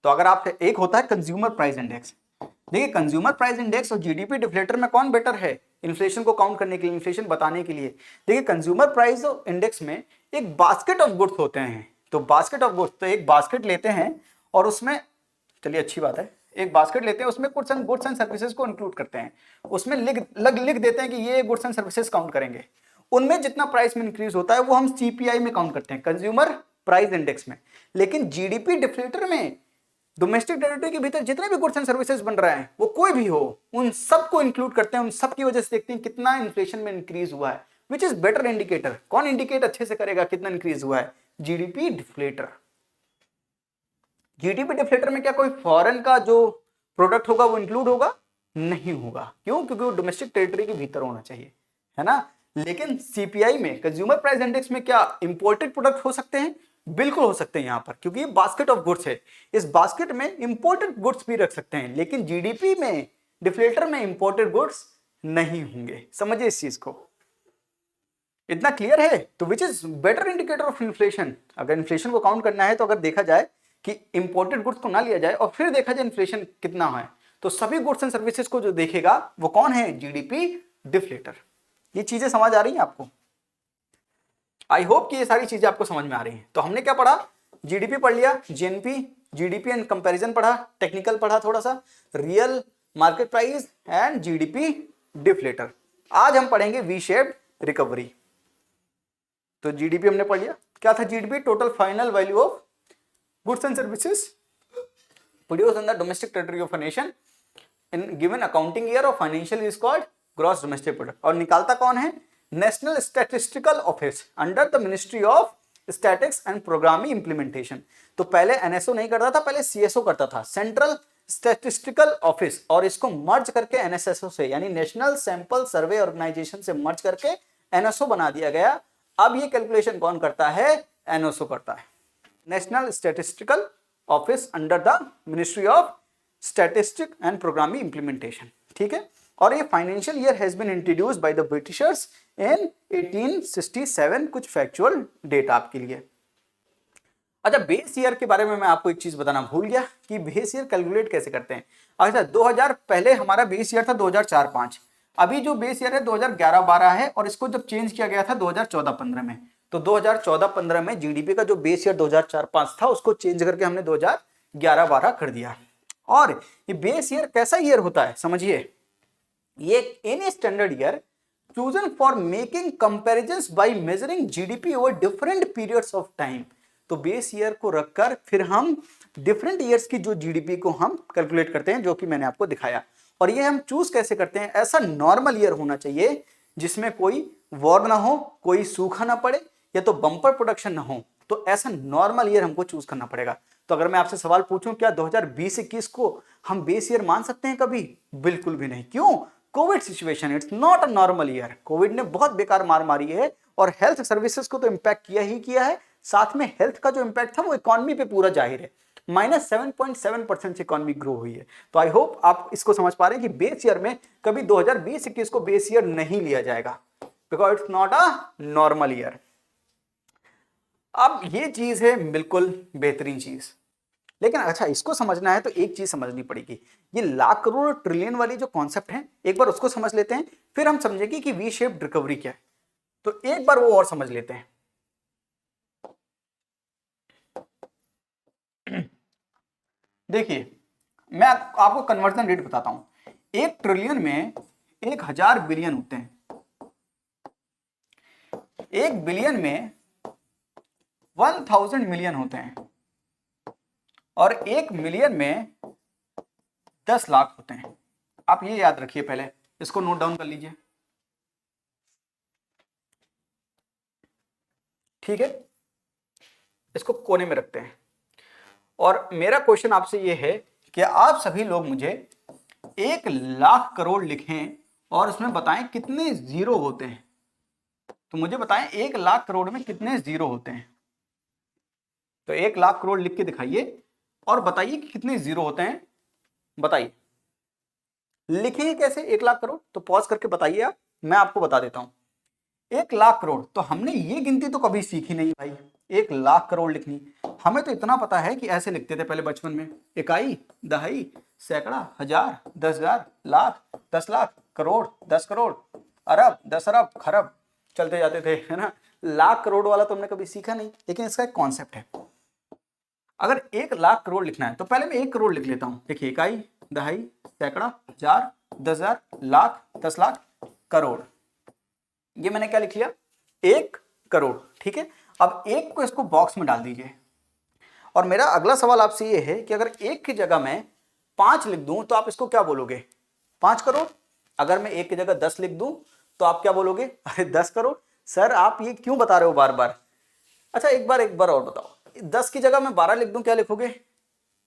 [SPEAKER 1] तो अगर आप, एक होता है कंज्यूमर प्राइस इंडेक्स। देखिए कंज्यूमर प्राइस इंडेक्स और जीडीपी डिफ्लेटर में कौन बेटर है इन्फ्लेशन को काउंट करने के लिए, इन्फ्लेशन बताने के लिए? देखिए कंज्यूमर प्राइस इंडेक्स में एक बास्केट ऑफ गुड्स होते हैं। तो बास्केट ऑफ गुड्स, तो एक बास्केट लेते हैं और उसमें, चलिए अच्छी बात है, एक बास्केट लेते हैं उसमें गुड्स एंड सर्विसेज को इंक्लूड करते हैं, उसमें लिख देते हैं कि ये गुड्स एंड सर्विसेज काउंट करेंगे, उनमें जितना प्राइस में इंक्रीज होता है वो हम सीपीआई में काउंट करते हैं, कंज्यूमर प्राइस इंडेक्स में। लेकिन जीडीपी डिफ्लेटर में डोमेस्टिक टेरिटरी के भीतर जितने भी गुड्स एंड सर्विसेज बन रहे हैं वो कोई भी हो, उन सबको इंक्लूड करते हैं, उन सब की वजह से देखते हैं कितना इन्फ्लेशन में इंक्रीज हुआ है, विच इज बेटर इंडिकेटर। कौन इंडिकेट अच्छे से करेगा कितना इंक्रीज हुआ है? GDP deflator. जीडीपी डिफ्लेटर में क्या कोई फॉरेन का जो प्रोडक्ट होगा वो इंक्लूड होगा? नहीं होगा। क्यों? क्योंकि वो डोमेस्टिक टेरिटरी के भीतर होना चाहिए, है ना। लेकिन सीपीआई में, कंज्यूमर प्राइस इंडेक्स में, क्या इंपोर्टेड प्रोडक्ट हो सकते हैं? बिल्कुल हो सकते हैं यहां पर, क्योंकि ये बास्केट ऑफ गुड्स है। इस बास्केट में इंपोर्टेड गुड्स भी रख सकते हैं, लेकिन जीडीपी में, डिफ्लेटर में इंपोर्टेड गुड्स नहीं होंगे। समझिए इस चीज को, इतना क्लियर है? तो which is better indicator of inflation. अगर इन्फ्लेशन को काउंट करना है तो अगर देखा जाए कि इंपोर्टेड गुड्स को ना लिया जाए और फिर देखा जाए इन्फ्लेशन कितना है, तो सभी गुड्स एंड सर्विसेज को जो देखेगा वो कौन है? GDP deflator. ये चीजें समझ आ रही हैं आपको? आई होप कि ये सारी चीजें आपको समझ में आ रही हैं। तो हमने क्या पढ़ा? जीडीपी पढ़ लिया, जीएनपी, जीडीपी एंड कंपैरिजन पढ़ा, टेक्निकल पढ़ा थोड़ा सा, real market price and GDP deflator. आज हम पढ़ेंगे वी शेप्ड रिकवरी। तो जीडीपी हमने पढ़ लिया। क्या था GDP? Total final value of goods and services produced in the domestic territory of a nation in given accounting year of financial is called gross domestic product. और निकालता कौन है? National statistical office under the ministry of statics and programming implementation. तो पहले NSO नहीं करता था, पहले सीएसओ करता था, सेंट्रल स्टैटिस्टिकल ऑफिस, और इसको मर्ज करके एनएसएसओ से, यानी नेशनल सैंपल सर्वे ऑर्गेनाइजेशन से मर्ज करके एनएसओ बना दिया गया। अब ये कैलकुलेशन कौन करता है? एनएसओ करता है, national statistical office under the ministry of statistic and programming implementation. ठीक है। और ये financial year has been introduced by the Britishers in 1867। कुछ फैक्चुअल डेटा आपके लिए। अच्छा, बेस ईयर के बारे में मैं आपको एक चीज बताना भूल गया कि बेस ईयर कैलकुलेट कैसे करते हैं। अच्छा, 2000 पहले हमारा बेस ईयर था 2004-05। अभी जो बेस ईयर है 2011-12 है, और इसको जब चेंज किया गया था 2014-15 में। तो 2014-15 में जीडीपी का जो बेस ईयर 2004-05 था उसको चेंज करके हमने 2011-12 कर दिया। और ये बेस ईयर कैसा ईयर होता है समझिए, ये any standard year chosen for making comparisons by measuring GDP over different periods of time। तो बेस ईयर को रखकर फिर हम डिफरेंट ईयर्स की जो जीडीपी को हम कैलकुलेट करते हैं, जो कि मैंने आपको दिखाया। और ये हम चूज कैसे करते हैं? ऐसा नॉर्मल ईयर होना चाहिए जिसमें कोई वॉर ना हो, कोई सूखा ना पड़े, या तो बम्पर प्रोडक्शन ना हो। तो ऐसा नॉर्मल ईयर हमको चूज करना पड़ेगा। तो अगर मैं आपसे सवाल पूछूं क्या 2020-21 को हम बेस ईयर मान सकते हैं कभी? बिल्कुल भी नहीं। क्यों? Covid situation, it's not a normal year. Covid ने बहुत बेकार मार मारी है और हेल्थ सर्विसेज को तो इंपैक्ट किया ही किया है, साथ में हेल्थ का जो इंपैक्ट था वो इकोनॉमी पे पूरा जाहिर है। -7.7% से इकोनॉमी ग्रो हुई है। तो आई होप आप इसको समझ पा रहे हैं कि बेस ईयर में कभी 2020-21 को बेस ईयर नहीं लिया जाएगा, because it's not a normal year. अब ये चीज है बिल्कुल बेहतरीन चीज। लेकिन अच्छा, इसको समझना है तो एक चीज समझनी पड़ेगी, ये लाख करोड़ ट्रिलियन वाली जो कॉन्सेप्ट है, एक बार उसको समझ लेते हैं, फिर हम समझेंगे कि वी शेप्ड रिकवरी क्या है। तो एक बार वो और समझ लेते हैं। देखिए, मैं आपको कन्वर्जन रेट बताता हूं। 1 ट्रिलियन में 1000 बिलियन होते हैं, 1 बिलियन में 1000 मिलियन होते हैं, और 1 मिलियन में 10 लाख होते हैं। आप ये याद रखिए, पहले इसको नोट डाउन कर लीजिए। ठीक है, इसको कोने में रखते हैं। और मेरा क्वेश्चन आपसे ये है कि आप सभी लोग मुझे 1 लाख करोड़ लिखें और उसमें बताएं कितने जीरो होते हैं। तो मुझे बताएं 1 लाख करोड़ में कितने जीरो होते हैं। तो 1 लाख करोड़ लिख के दिखाइए और बताइए कि कितने जीरो होते हैं। बताइए, लिखेंगे कैसे 1 लाख करोड़? तो पॉज करके बताइए आप, मैं आपको बता देता हूं। 1 लाख करोड़, तो हमने ये गिनती तो कभी सीखी नहीं भाई, 1 लाख करोड़ लिखनी। हमें तो इतना पता है कि ऐसे लिखते थे पहले बचपन में, इकाई, दहाई, सैकड़ा, हजार, 10,000, लाख, 10 लाख, करोड़, 10 करोड़, अरब, 10 अरब, खरब, चलते जाते थे, है ना। लाख करोड़ वाला तो हमने कभी सीखा नहीं, लेकिन इसका एक कॉन्सेप्ट है। अगर 1 लाख करोड़ लिखना है तो पहले मैं 1 करोड़ लिख लेता हूं। देखिए, इकाई, दहाई, सैकड़ा, हजार, 10,000, लाख, 10 लाख, करोड़। ये मैंने क्या लिख लिया? 1 करोड़। ठीक है। अब एक को इसको बॉक्स में डाल दीजिए। और मेरा अगला सवाल आपसे ये है कि अगर एक की जगह मैं 5 लिख दूं तो आप इसको क्या बोलोगे? 5 करोड़। अगर मैं एक की जगह 10 लिख दूं तो आप क्या बोलोगे? अरे 10 करोड़। सर आप ये क्यों बता रहे हो बार बार? अच्छा एक बार और बताओ, 10 की जगह मैं 12 लिख दूं, क्या लिखोगे?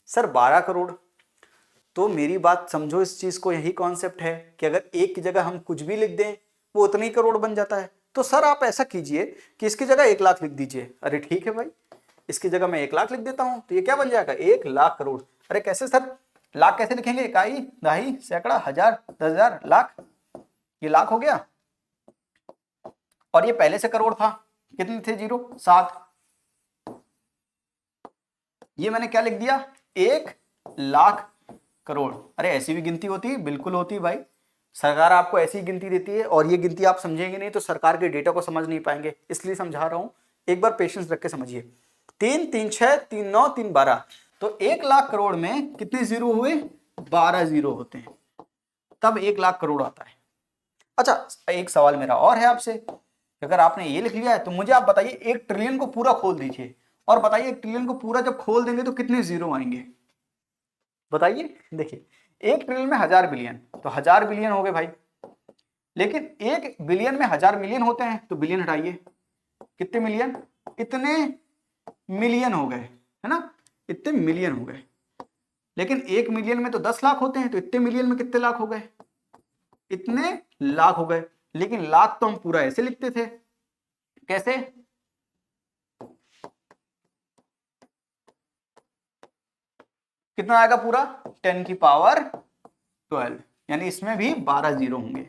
[SPEAKER 1] सर 12 करोड़। तो मेरी बात समझो, इस चीज को, यही कॉन्सेप्ट है कि अगर एक की जगह हम कुछ भी लिख दें वो उतने ही करोड़ बन जाता है। तो सर आप ऐसा कीजिए कि इसकी जगह 1 लाख लिख दीजिए। अरे ठीक है भाई, इसकी जगह मैं 1 लाख लिख देता हूं, तो ये क्या बन जाएगा? 1 लाख करोड़। अरे कैसे सर? लाख कैसे लिखेंगे? इकाई, दहाई, सैकड़ा, हजार, 10,000, लाख। ये लाख हो गया। और ये पहले से करोड़ था, कितने थे? 0, 7। ये मैंने क्या लिख दिया? 1 लाख करोड़। अरे ऐसी भी गिनती होती है? बिल्कुल होती है भाई। सरकार आपको ऐसी गिनती देती है, और ये गिनती आप समझेंगे नहीं तो सरकार के डेटा को समझ नहीं पाएंगे, इसलिए समझा रहा हूं। एक बार पेशेंस रख के समझिए। 3 3 6 3 9 3 12, तो 1 लाख करोड़ में कितने जीरो हुए? 12 जीरो होते हैं, तब 1 लाख करोड़ आता है। अच्छा एक सवाल मेरा और है आपसे, अगर आपने ये लिख लिया है तो मुझे आप बताइए 1 ट्रिलियन को पूरा खोल दीजिए और बताइए 1 ट्रिलियन को पूरा जब खोल देंगे तो कितने जीरो आएंगे? बताइए। देखिए 1 ट्रिलियन में 1000 बिलियन, तो 1000 बिलियन हो गए भाई। लेकिन 1 बिलियन में 1000 मिलियन होते हैं, तो बिलियन हटाइए, कितने मिलियन? इतने मिलियन हो गए, है ना? इतने मिलियन हो गए। लेकिन 1 मिलियन में तो 10 लाख होते हैं, तो इतने मिलियन में कितने लाख हो गए? इतने लाख हो गए। लेकिन लाख तो हम पूरा ऐसे लिखते थे, कैसे? कितना आएगा पूरा? 10 की पावर 12, यानी इसमें भी 12 जीरो होंगे।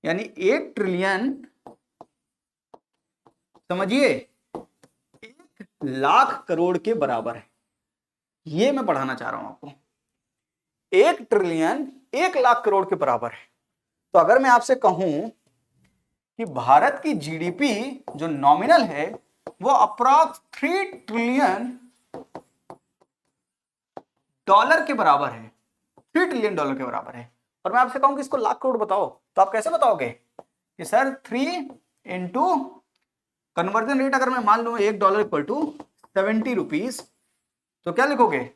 [SPEAKER 1] यानी 1 ट्रिलियन, समझिए, 1 लाख करोड़ के बराबर है। ये मैं पढ़ाना चाह रहा हूं आपको। 1 ट्रिलियन 1 लाख करोड़ के बराबर है। तो अगर मैं आपसे कहूं कि भारत की जीडीपी जो नॉमिनल है वो अप्रॉक्स 3 ट्रिलियन डॉलर के बराबर है, 3 ट्रिलियन डॉलर के बराबर है, और मैं आपसे कहूं कि इसको लाख करोड़ बताओ, तो आप कैसे बताओगे? कि सर 3 इंटू कन्वर्जन रेट, अगर मैं मान लूं $1 इक्वल टू 70 रुपीज, तो क्या लिखोगे?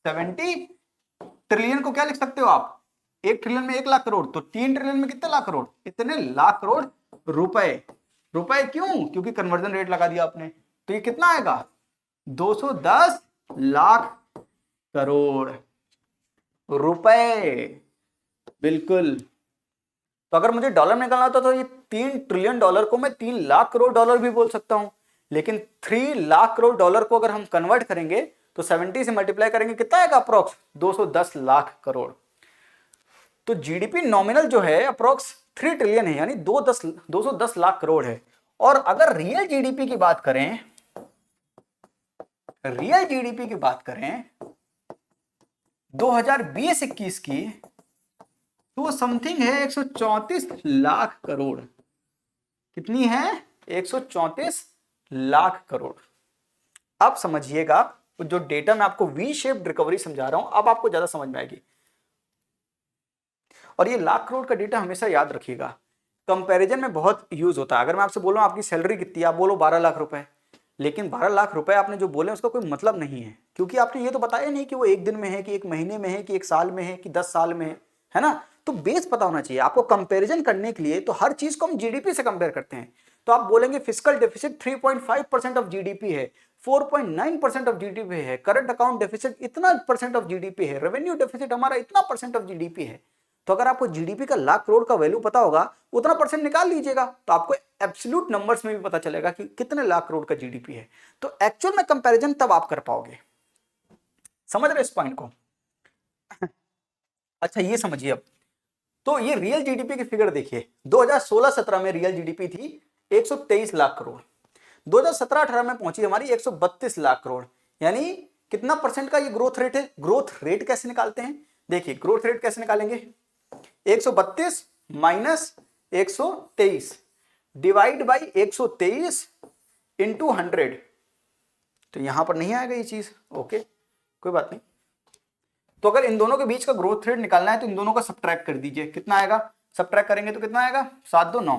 [SPEAKER 1] 70 ट्रिलियन को क्या लिख सकते हो आप? 1 ट्रिलियन में 1 लाख करोड़, तो 3 ट्रिलियन में कितने लाख करोड़? इतने लाख करोड़ रुपए। रुपए क्यों? क्योंकि कन्वर्जन रेट लगा दिया आपने। तो ये कितना आएगा? 210 लाख करोड़ रुपए। बिल्कुल। तो अगर मुझे डॉलर में निकालना होता तो ये 3 ट्रिलियन डॉलर को मैं 3 लाख करोड़ डॉलर भी बोल सकता हूं, लेकिन 3 लाख करोड़ डॉलर को अगर हम कन्वर्ट करेंगे तो 70 से मल्टीप्लाई करेंगे, कितना आएगा? अप्रोक्स 210 लाख करोड़। तो जीडीपी नॉमिनल जो है अप्रोक्स 3 ट्रिलियन है, यानी 210 लाख करोड़ है। और अगर रियल जीडीपी की बात करें, रियल जीडीपी की बात करें 2020-21 की, तो समथिंग है 134 लाख करोड़। कितनी है? 134 लाख करोड़। अब समझिएगा, जो डेटा मैं आपको वी शेप्ड रिकवरी समझा रहा हूं, अब आपको ज्यादा समझ में आएगी। और ये लाख करोड़ का डेटा हमेशा याद रखिएगा, कंपैरिजन में बहुत यूज होता है। अगर मैं आपसे बोलूं आपकी सैलरी कितनी है, आप बोलो 12 लाख रुपए, लेकिन 12 लाख रुपए आपने जो बोले उसका कोई मतलब नहीं है, क्योंकि आपने ये तो बताया नहीं कि वो 1 दिन में है, कि 1 महीने में है, कि 1 साल में है, कि 10 साल में है ना? तो बेस पता होना चाहिए आपको। कंपैरिजन करने के लिए तो हर चीज को हम जीडीपी से कंपेयर करते हैं। तो आप बोलेंगे फिस्कल डेफिसिट 3.5% ऑफ जीडीपी है, 4.9% ऑफ जीडीपी है, करंट अकाउंट डेफिसिट इतना % ऑफ जीडीपी है, रेवेन्यू डेफिसिट हमारा इतना % ऑफ जीडीपी है। तो अगर आपको जीडीपी का लाख करोड़ का वैल्यू पता होगा, उतना % निकाल लीजिएगा, तो आपको एब्सोल्यूट नंबर्स में भी पता चलेगा कि कितने लाख करोड़ का जीडीपी है। तो एक्चुअल में कंपैरिजन तब आप कर पाओगे। समझ रहे इस पॉइंट को? अच्छा ये समझिए अब। तो ये रियल जीडीपी की फिगर देखिए, 2016-17 में रियल जीडीपी थी 123 लाख करोड़, 2017-18 में पहुंची हमारी 132 लाख करोड़। यानी कितना % का ये ग्रोथ रेट है? ग्रोथ रेट कैसे निकालते हैं? देखिए ग्रोथ रेट कैसे निकालेंगे? 132 माइनस 123 डिवाइड बाई 123 इंटू 100। तो यहां पर नहीं आएगा ये चीज, ओके कोई बात नहीं। तो अगर इन दोनों के बीच का ग्रोथ रेट निकालना है तो इन दोनों का सब्ट्रैक्ट कर दीजिए, कितना आएगा? सब्ट्रैक्ट करेंगे तो कितना आएगा? 7 2 9।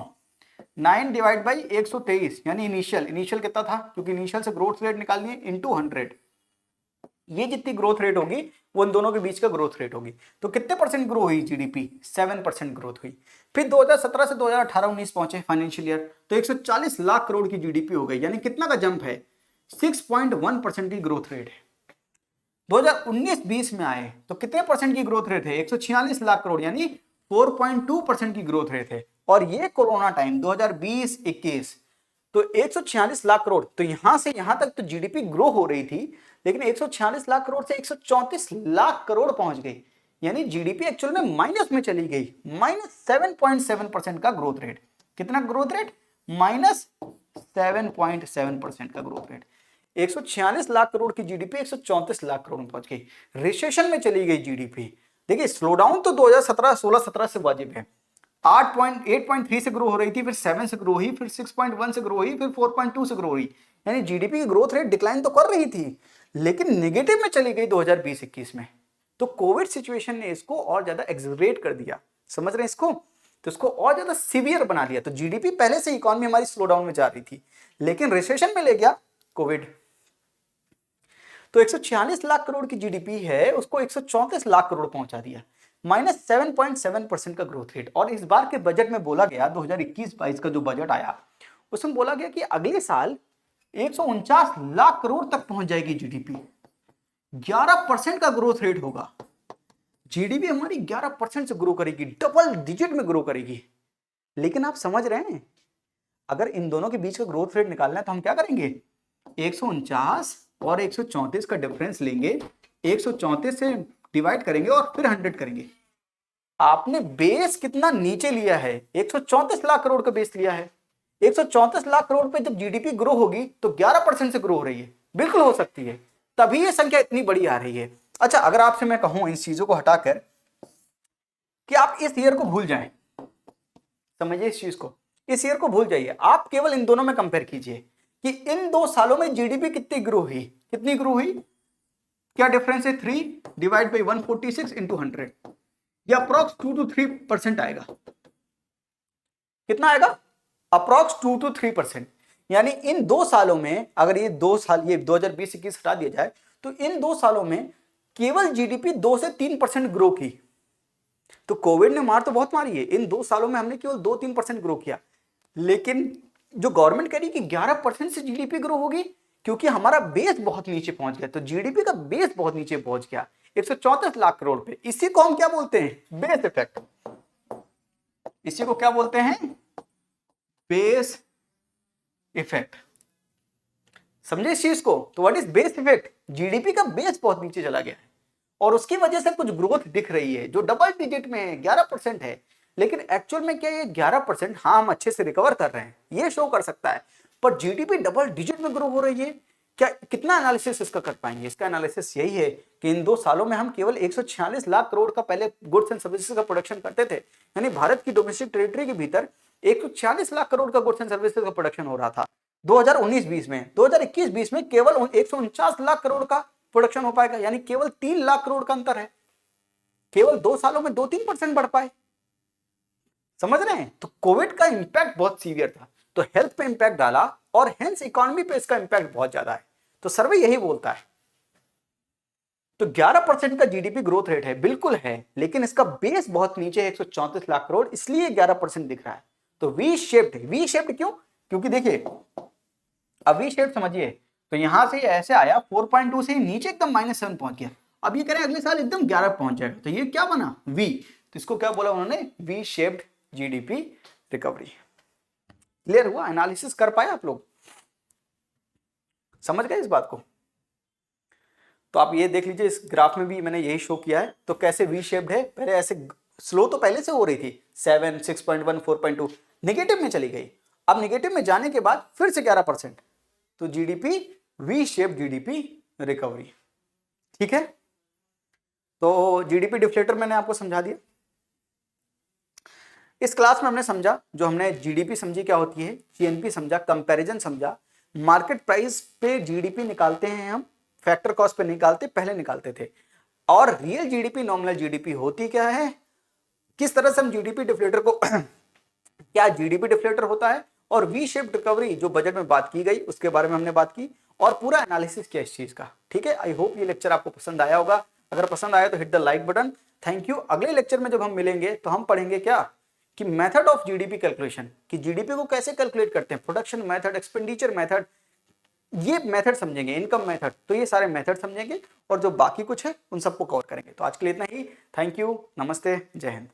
[SPEAKER 1] 9 डिवाइड बाई 123 यानी इनिशियल कितना था, क्योंकि इनिशियल से ग्रोथ रेट निकालनी है, इनटू 100। ये जितनी ग्रोथ रेट होगी वो इन दोनों के बीच का ग्रोथ रेट होगी। तो कितने परसेंट ग्रो हुई जीडीपी? 7% ग्रोथ हुई। फिर 2017 से 2018-19 पहुंचे फाइनेंशियल ईयर, तो 140 लाख करोड़ की जीडीपी हो गई, यानी कितना का जंप है? 6.1% की ग्रोथ रेट है। 2019-20 में आए तो कितने परसेंट की ग्रोथ रेट है? 146 लाख करोड़, यानी 4.2% की ग्रोथ रेट है। और ये कोरोना टाइम 2020-21, तो 146 लाख करोड़, तो यहां से यहां तक तो जीडीपी ग्रो हो रही थी, लेकिन 146 लाख करोड़ से 134 लाख करोड़ पहुंच गई, यानी जीडीपी एक्चुअल में माइनस में चली गई, -7.7% का ग्रोथ रेट। कितना ग्रोथ रेट? -7.7% का ग्रोथ रेट। 146 लाख करोड़ की जीडीपी 134 लाख करोड़ में पहुंच गई, रिसेशन में चली गई जीडीपी। देखिए स्लोडाउन तो 2016-17 से वाजिब है। 8.3 से ग्रो हो रही थी, फिर 7 से ग्रो हुई, फिर 6.1 से ग्रो हुई, फिर 4.2 से ग्रो हुई, यानी जीडीपी की ग्रोथ रेट डिक्लाइन तो कर रही थी, लेकिन नेगेटिव में चली गई 2020-21 में। तो कोविड सिचुएशन ने इसको और ज्यादा एक्सेलरेट कर दिया, समझ रहे हैं इसको? तो इसको और ज्यादा सीवियर बना दिया। तो जीडीपी पहले से इकोनॉमी हमारी स्लो डाउन में जा रही थी, लेकिन रिसेशन में ले गया कोविड। तो 146 लाख करोड़ की जीडीपी है, उसको 134 लाख करोड़ पहुंचा दिया, -7.7% का ग्रोथ रेट। और इस बार के बजट में बोला गया, 2021-22 का जो बजट आया उसमें बोला गया कि अगले साल 149 लाख करोड़ तक पहुंच जाएगी जीडीपी, 11% का ग्रोथ रेट होगा। जीडीपी हमारी 11% से ग्रो करेगी, डबल डिजिट में ग्रो करेगी। लेकिन आप समझ रहे हैं, अगर इन दोनों के बीच का ग्रोथ रेट निकालना है तो हम क्या करेंगे? 149 और 134 का डिफरेंस लेंगे, 134 से डिवाइड करेंगे और फिर 100 करेंगे। आपने बेस कितना नीचे लिया है? 134 लाख करोड़ का बेस लिया है। 134 लाख करोड़ पे जब जीडीपी ग्रो होगी तो 11% से ग्रो हो रही है, बिल्कुल हो सकती है, तभी ये संख्या इतनी बड़ी आ रही है। अच्छा, अगर आपसे मैं कहूं इन चीजों को हटाकर कि आप इस ईयर को भूल जाएं, समझिए इस चीज को, इस ईयर को भूल जाइए, आप केवल इन दोनों में कंपेयर कीजिए कि इन 2 सालों में जीडीपी कितनी ग्रो हुई, कितनी ग्रो हुई? क्या डिफरेंस है? 3 डिवाइड बाई 146 इंटू 100, या अप्रॉक्स 2 to 3% आएगा। कितना आएगा? Approx 2 to 3%। यानी इन 2 सालों में, अगर ये 2 साल, ये 2020-21 हटा दिया जाए, तो इन 2 सालों में केवल जीडीपी 2 से 3% ग्रो की। तो कोविड ने मार तो बहुत मारी है, इन 2 सालों में हमने केवल 2-3% ग्रो किया, लेकिन जो गवर्नमेंट कह रही कि 11% से जीडीपी ग्रो होगी, क्योंकि हमारा बेस बहुत नीचे पहुंच गया। तो जीडीपी का बेस बहुत नीचे पहुंच गया 134 लाख करोड़ पे। इसी को हम क्या बोलते हैं? Base effect. इसी को क्या बोलते हैं? Base effect. समझे इस चीज को? तो what is base effect? GDP का बेस बहुत नीचे चला गया है और उसकी वजह से कुछ ग्रोथ दिख रही है जो डबल डिजिट में है, 11% है, लेकिन एक्चुअल में क्या ये 11%, हाँ हम अच्छे से रिकवर कर रहे हैं, ये शो कर सकता है, पर जीडीपी डबल डिजिट में ग्रो हो रही है क्या? कितना एनालिसिस इसका कर पाएंगे? इसका एनालिसिस यही है कि इन 2 सालों में हम केवल 146 लाख करोड़ का पहले गुड्स एंड सर्विसेज का प्रोडक्शन करते थे, यानी भारत की डोमेस्टिक टेरिटरी के भीतर 146 लाख करोड़ का गुड्स एंड सर्विसेज का प्रोडक्शन हो रहा था 2019-20 में। 2021-20 में केवल 149 लाख करोड़ का प्रोडक्शन हो पाएगा, यानी केवल 3 लाख करोड़ का अंतर है। केवल 2 सालों में 2-3% बढ़ पाए, समझ रहे हैं? तो कोविड का इंपैक्ट बहुत सीवियर था, तो हेल्थ पे इंपैक्ट डाला और हेंस इकोनॉमी पे इसका इंपैक्ट बहुत ज्यादा है। तो सर्वे यही बोलता है। तो 11% का जीडीपी ग्रोथ रेट है, बिल्कुल है, लेकिन इसका बेस बहुत नीचे है, 134 लाख करोड़, इसलिए 11% दिख रहा है। तो वी शेप्ड क्यों? क्योंकि देखिए, अब वी शेप्ड समझिए, तो यहां से ऐसे आया 4.2 से नीचे एकदम -7 पहुंच गया। अब ये कह रहे हैं अगले साल एकदम 11 पहुंच जाएगा, तो ये क्या बना? वी। तो इसको क्या बोला उन्होंने? V shaped GDP recovery. Clear हुआ? एनालिसिस कर पाए आप लोग? समझ गए इस बात को? तो आप ये देख लीजिए, इस ग्राफ में भी मैंने यही शो किया है। तो कैसे वी शेप्ड है? पहले ऐसे स्लो तो पहले से हो रही थी, 7, 6.1, 4.2, नेगेटिव में चली गई। अब नेगेटिव में जाने के बाद फिर से 11%, तो GDP V shape GDP recovery. ठीक है, तो जीडीपी डिफ्लेटर मैंने आपको समझा दिया। इस क्लास में हमने समझा, जो हमने जीडीपी समझी क्या होती है, जीएनपी समझा, कंपैरिजन समझा, मार्केट प्राइस पे जीडीपी निकालते हैं हम, फैक्टर कॉस्ट पे निकालते, पहले निकालते थे, और रियल जीडीपी, नॉमिनल जीडीपी होती क्या है, किस तरह से हम जीडीपी डिफ्लेटर को क्या जीडीपी डिफ्लेटर होता है, और वी शेप्ड रिकवरी जो बजट में बात की गई उसके बारे में हमने बात की, और पूरा एनालिसिस किया इस चीज का। ठीक है, आई होप ये लेक्चर आपको पसंद आया होगा। अगर पसंद आया तो hit the like button. Thank you. अगले लेक्चर में जब हम मिलेंगे तो हम पढ़ेंगे क्या कि मेथड ऑफ जीडीपी कैलकुलेशन, कि जीडीपी को कैसे कैलकुलेट करते हैं, प्रोडक्शन मेथड, एक्सपेंडिचर मेथड, ये मेथड समझेंगे, इनकम मेथड, तो ये सारे मेथड समझेंगे और जो बाकी कुछ है उन सबको कवर करेंगे। तो आज के लिए इतना ही। थैंक यू, नमस्ते, जय हिंद।